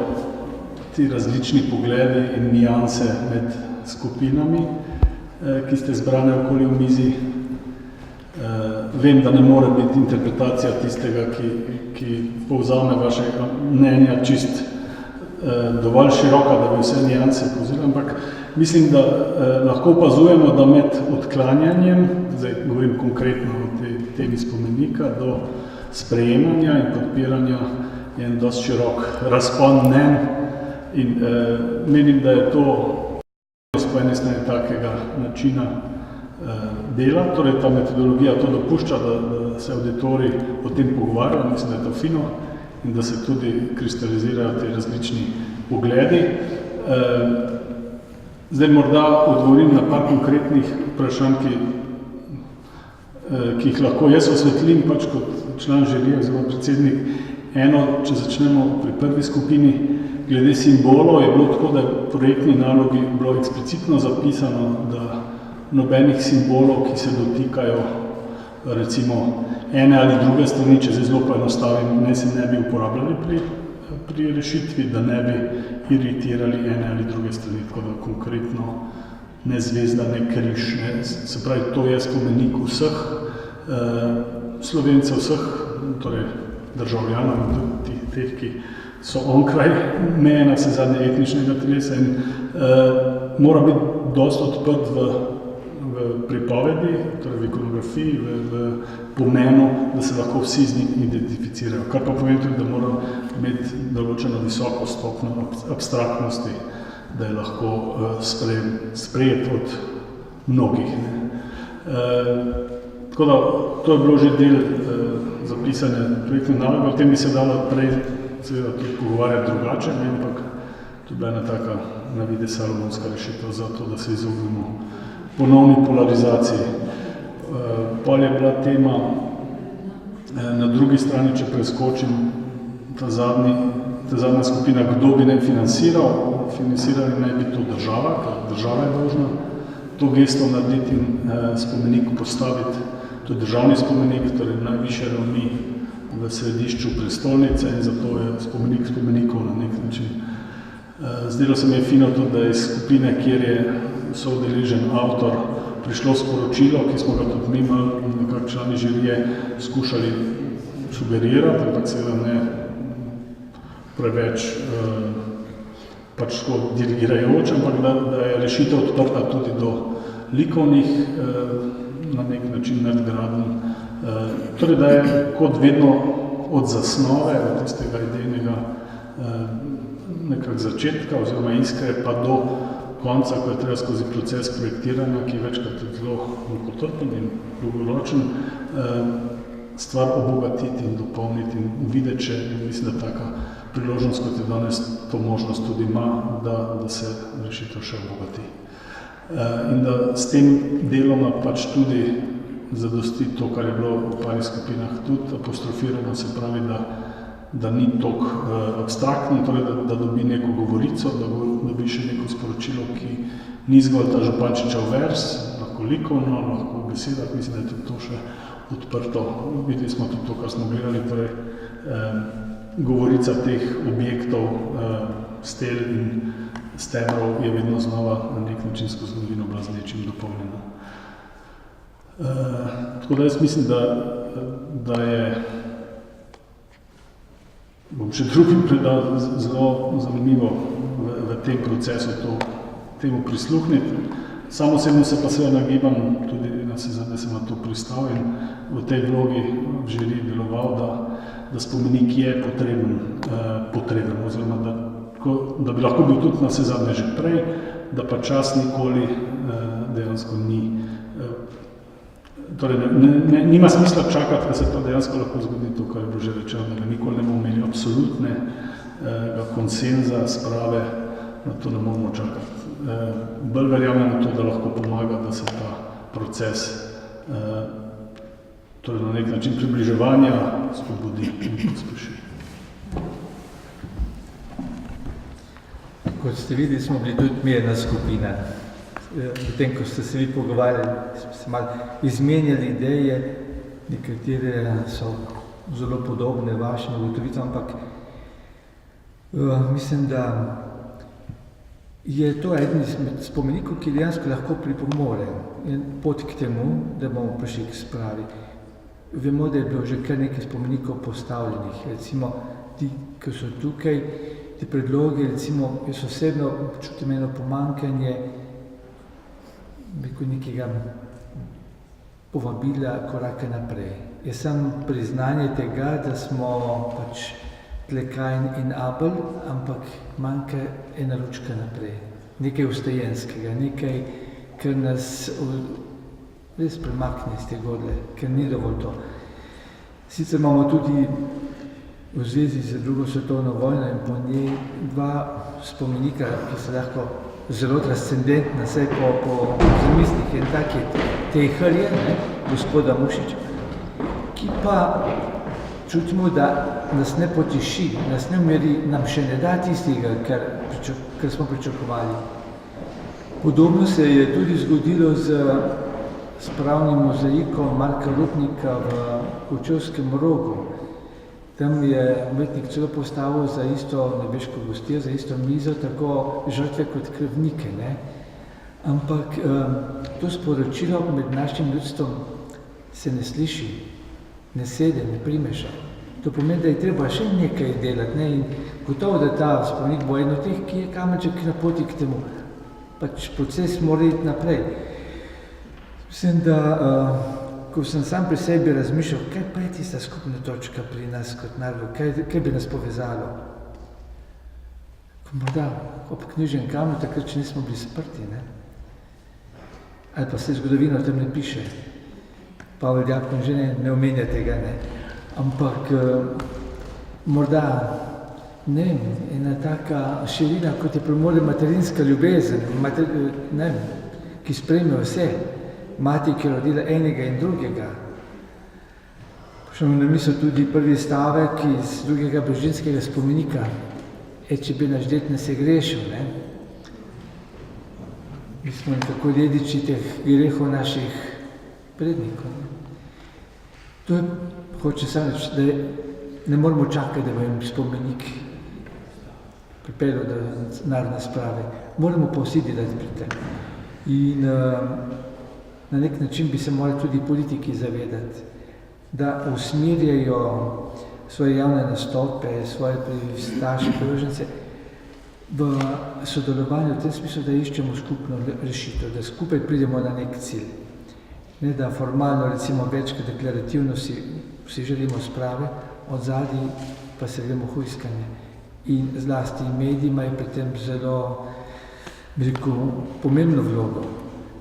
ti različni pogledi in nijanse med skupinami, ki ste zbrane okoli omizij. Vem, da ne more biti interpretacija tistega, ki povzame vašega mnenja čist dovolj široka, da bi vse nijanse povzeli, ampak mislim, da lahko opazujemo, da med odklanjanjem, zdaj govorim konkretno o tej temi spomenika, do sprejemanja in podpiranja je en dosti širok razpon mnenj in menim, da je to po eni strani takega načina dela, torej ta metodologija to dopušča, da se auditorij o tem pogovarja, mislim, da je to fino in da se tudi kristalizirajo te različni pogledi. Zdaj morda odgovorim na par konkretnih vprašanj, ki jih lahko jaz osvetlim pač kot član žirije oziroma predsednik. Eno, če začnemo pri prvi skupini, glede simbolov je bilo tako, da je v projektni nalogi bilo eksplicitno zapisano, da nobenih simbolov, ki se dotikajo recimo ene ali druge strani, če zdaj zelo poenostavim, ne bi uporabljali pri rešitvi, da ne bi iritirali ene ali druge strani, tako da konkretno ne zvezda, ne križ, ne. Se pravi, to je spomenik vseh Slovencev, vseh torej državljanov in tudi teh, ki so onkraj meje na vse zadnje etničnega telesa in mora biti dosti odprt v pripovedi, torej v ikonografiji, v pomenu, da se lahko vsi z njim identificirajo. Kar pa pomeni tudi, da mora imeti določeno visoko stopnjo abstraktnosti, da je lahko sprejet od mnogih. Tako da, to je bilo že del zapisane projektne naloge, o tem bi se dalo prej seveda tudi pogovarjati drugače, ampak to je bila ena taka navide salomonska rešitev za to, da se izognemo ponovni polarizaciji. Pol je bila tema na drugi strani, če preskočim ta zadnja skupina, kdo bi ne financiral. Financirali naj bi to država, ker država je dolžna to gesto narediti in spomenik postaviti. To je državni spomenik, torej najvišje ravni v središču prestolnice in zato je spomenik spomenikov na nek način. Zdelo se mi je fino tudi, da je iz skupine, kjer je soudeležen avtor, prišlo sporočilo, ki smo ga tudi mi nekako člani žirije skušali sugerirati, ampak seveda ne preveč pač tako dirigirajoč, ampak da je rešitev odprta tudi do likovnih na nek način nadgradenj. Torej, da je kot vedno od zasnove, od tistega idejnega nekak začetka oziroma iskre pa do konca, ko je treba skozi proces projektiranja, ki je večkrat zelo mukotrpen in dolgoročen, stvar obogatiti in dopolniti in videti, če mislim, da taka priložnost, kot je danes to možnost tudi ima, da se rešitev še obogati. In da s tem deloma pač tudi zadosti to, kar je bilo v parih skupinah tudi apostrofirano, se pravi, da ni toliko abstraktno, torej da dobi neko govorico, da dobi še neko sporočilo, ki ni zgolj ta Župančičev vers, lahko likovno, lahko v besedah, mislim, da je tudi to še odprto. Videli smo tudi to, kar smo gledali, torej govorica teh objektov, stel in stebrov je vedno znova na nek način skozi zgodovino bila z nečim dopolnjena. Tako da jaz mislim, da je, bom še drugim predal, zelo zanimivo v tem procesu temu prisluhniti. Sam osebno se pa seveda nagibam, tudi na sezadnje sem na to pristal in v tej vlogi v žiriji deloval, da spomenik je potreben oziroma da bi lahko bil tudi na sezadnje že prej, da pa čas nikoli dejansko ni. Torej, nima smisla čakati, da se to dejansko lahko zgodi, to, kar je bilo že rečeno, da nikoli ne bomo imeli absolutnega konsenza, sprave, na to ne moramo čakati. Bolj verjamem to, da lahko pomaga, da se ta proces torej na nek način približevanja spodbudi in pospeši. Kot ste videli, smo bili tudi mi ena skupina. Potem, ko ste se vi pogovarjali, smo se malo izmenjali ideje, nekatere so zelo podobne vašim ugotovitvam, ampak mislim, da je to eden izmed spomenikov, ki dejansko lahko pripomore pot k temu, da bomo prišli k spravi. Vemo, da je bilo že kar nekaj spomenikov postavljenih, recimo ti, ki so tukaj, ti predlogi, recimo, jaz osebno čutim eno pomanjkanje nekega povabila koraka naprej. Jaz sem priznanje tega, da smo pač tle Kain in Abel, ampak manjka ena lučka naprej. Nekaj vstajenskega, nekaj, kar nas res premakne iz te godle, ker ni dovolj to. Sicer imamo tudi v zvezi z drugo svetovno vojno in po njej dva spomenika, ki so lahko zelo transcendentna, saj po zamislih en tak je Tehar je, gospoda Mušiča, ki pa čutimo, da nas ne potiši, nas ne umiri, nam še ne da tistega, kar smo pričakovali. Podobno se je tudi zgodilo z spravnim mozaikom Marka Rupnika v Kočevskem Rogu. Tam je umetnik celo postavil za isto nebeško gostijo, za isto mizo, tako žrtve kot krvnike. Ne? Ampak to sporočilo med našim ljudstvom se ne sliši, ne sede, ne primeša. To pomeni, da je treba še nekaj delati. Ne? In gotovo, da ta spomenik bo eno teh, ki je kamenček na poti k temu. Pač proces mora iti naprej. Mislim, da ko sem sam pri sebi razmišljal, kaj pa je tista skupna točka pri nas kot narodu, kaj bi nas povezalo. Morda ob knjižnem kamnu, takrat, če nismo bili sprti, ne? Ali pa se zgodovina o tem ne piše. Pavel Jakon že ne omenja tega, ne? Ampak morda, ne vem, ena taka širina, kot je premore materinska ljubezen, ki sprejme vse. Mati, ki je rodila enega in drugega. Še mi na misel tudi prvi stavek iz drugega Brežinskega spomenika. Če bi naš det ne se grešil, ne? Mi smo tako dediči teh grehov naših prednikov. To je, hoče sam reči, da ne moramo čakati, da bo jim spomenik pripeljal do narodne sprave. Moramo pa vsi delati pri tem. In na nek način bi se morali tudi politiki zavedati, da usmerjajo svoje javne nastope, svoje pristaše, priložnice v sodelovanju v tem smislu, da iščemo skupno rešitev, da skupaj pridemo na nek cilj. Ne da formalno, recimo večkrat deklarativno si želimo sprave, odzadaj pa se gremo hujskanje. In zlasti mediji imajo pri tem zelo pomembno vlogo,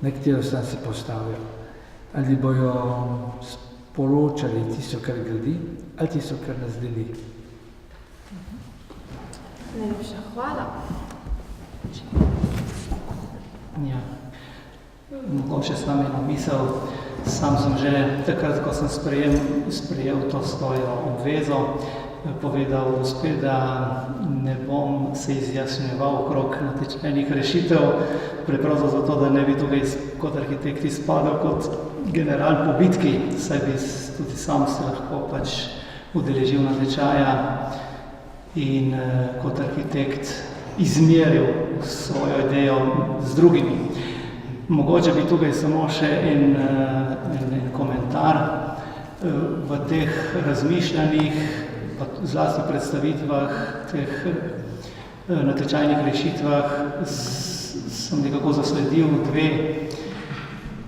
na katero stran se postavijo. Ali bojo sporočali tisto, kar gradi, ali tisto, kar nas deli. Najlepša hvala. Ja. Mogoče s nami misel, sam sem že takrat, ko sem sprejel to svojo obvezo, povedal spet, da ne bom se izjasnjeval okrog natečajnih rešitev, preprosto zato, da ne bi tukaj kot arhitekt izpadel kot general po bitki, saj bi tudi sam se lahko pač udeležil natečaja in kot arhitekt izmeril svojo idejo z drugimi. Mogoče bi tukaj samo še en komentar v teh razmišljanjih, pa zlasti v predstavitvah teh natečajnih rešitvah sem nekako zasledil dve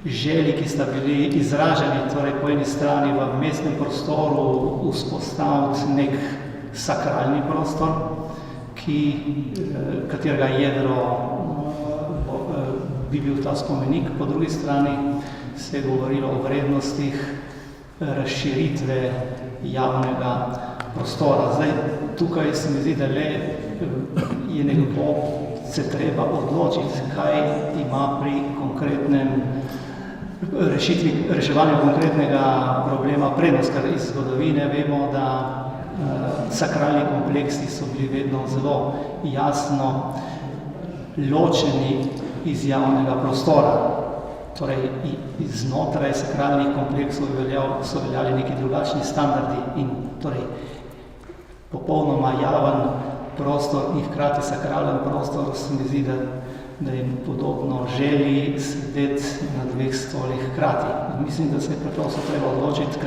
želji, ki sta bili izraženi, torej po eni strani v mestnem prostoru vzpostaviti nek sakralni prostor, katerega jedro bi bil ta spomenik, po drugi strani se je govorilo o vrednostih razširitve javnega prostora. Zdaj, tukaj se mi zdi, da le je nekako se treba odločiti, kaj ima pri konkretnem reševanju konkretnega problema prednost, ker iz zgodovine vemo, da sakralni kompleksi so bili vedno zelo jasno ločeni iz javnega prostora. Torej, znotraj sakralnih kompleksov so veljali neki drugačni standardi in torej popolnoma javen prostor in hkrati sakralen prostor se mi zdi, da je podobno želji sedeti na dveh stolih hkrati. Mislim, da se je preprosto treba odločiti,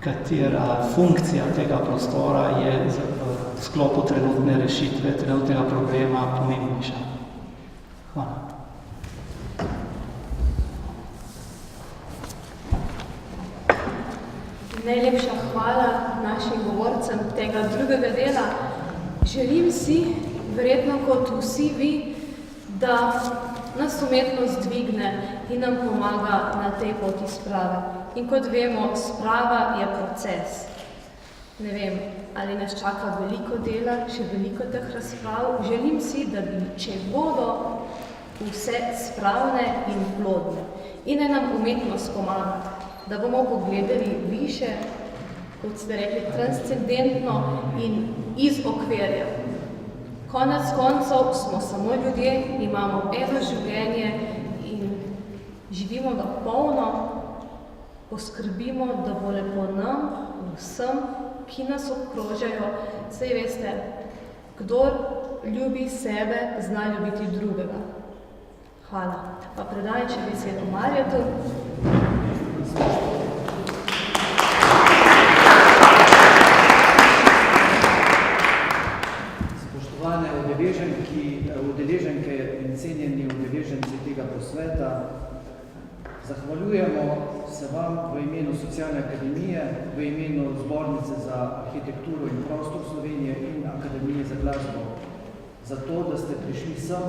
katera funkcija tega prostora je v sklopu trenutne rešitve, trenutnega problema pomembnejša. Hvala. Najlepša hvala našim govorcem tega drugega dela. Želim si, verjetno kot vsi vi, da nas umetnost dvigne in nam pomaga na tej poti sprave. In kot vemo, sprava je proces. Ne vem, ali nas čaka veliko dela, še veliko teh razprav. Želim si, da bi, če bodo vse spravne in plodne in naj nam umetnost pomaga, da bomo pogledali više, kot ste rekli, transcendentno in iz okvirja. Konec koncev smo samo ljudje, imamo eno življenje in živimo ga polno, poskrbimo, da bo lepo nam, vsem, ki nas obkrožajo. Saj veste, kdor ljubi sebe, zna ljubiti drugega. Hvala. Pa predaj, če besedo Marjetu. Spoštovane udeleženke in cenjeni udeleženci tega posveta, zahvaljujemo se vam v imenu Socialne akademije, v imenu Zbornice za arhitekturo in prostor Slovenije in Akademije za glasbo, za to, da ste prišli sem,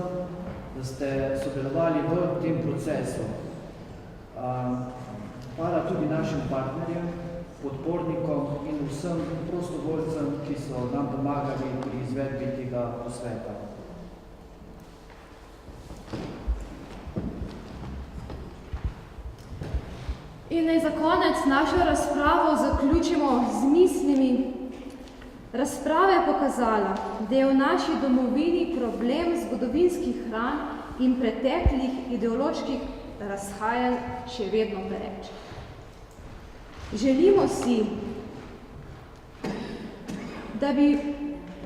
da ste sodelovali v tem procesu. Hvala tudi našim partnerjem, podpornikom in vsem prostovoljcem, ki so nam pomagali pri izvedbi tega posveta. In naj za konec našo razpravo zaključimo z mislimi. Razprava je pokazala, da je v naši domovini problem zgodovinskih ran in preteklih ideoloških razhajanj še vedno pereč. Želimo si, da bi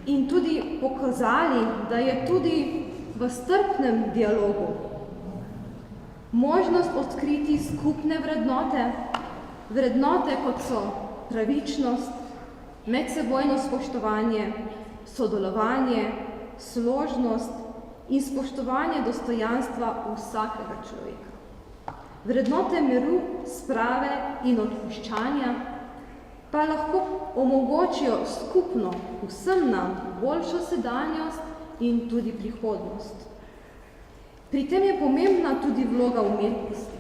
in tudi pokazali, da je tudi v strpnem dialogu možnost odkriti skupne vrednote kot so pravičnost, medsebojno spoštovanje, sodelovanje, složnost in spoštovanje dostojanstva vsakega človeka. Vrednote miru, sprave in odpuščanja pa lahko omogočijo skupno vsem nam boljšo sedanjost in tudi prihodnost. Pri tem je pomembna tudi vloga umetnosti,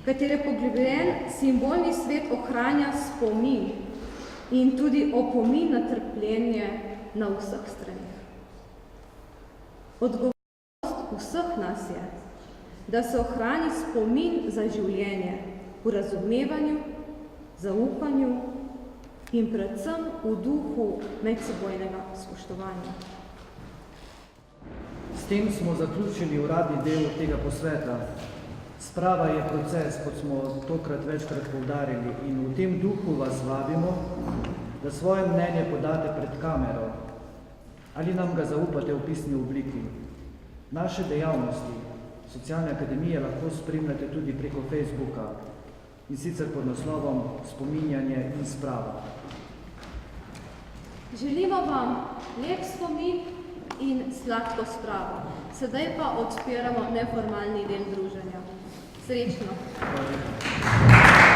katere poglobljen simbolni svet ohranja spomin in tudi opomin na trpljenje na vseh stranih. Odgovornost vseh nas je, da se ohrani spomin za življenje v razumevanju, zaupanju in predvsem v duhu medsebojnega spoštovanja. S tem smo zaključili uradni del tega posveta. Sprava je proces, kot smo tokrat večkrat poudarili, in v tem duhu vas vabimo, da svoje mnenje podate pred kamero ali nam ga zaupate v pisni obliki. Naše dejavnosti Socialne akademije lahko spremljate tudi preko Facebooka, in sicer pod naslovom Spominjanje in sprava. Želimo vam lep spomin in sladko spravo. Sedaj pa odpiramo neformalni del druženja. Srečno! Hvala.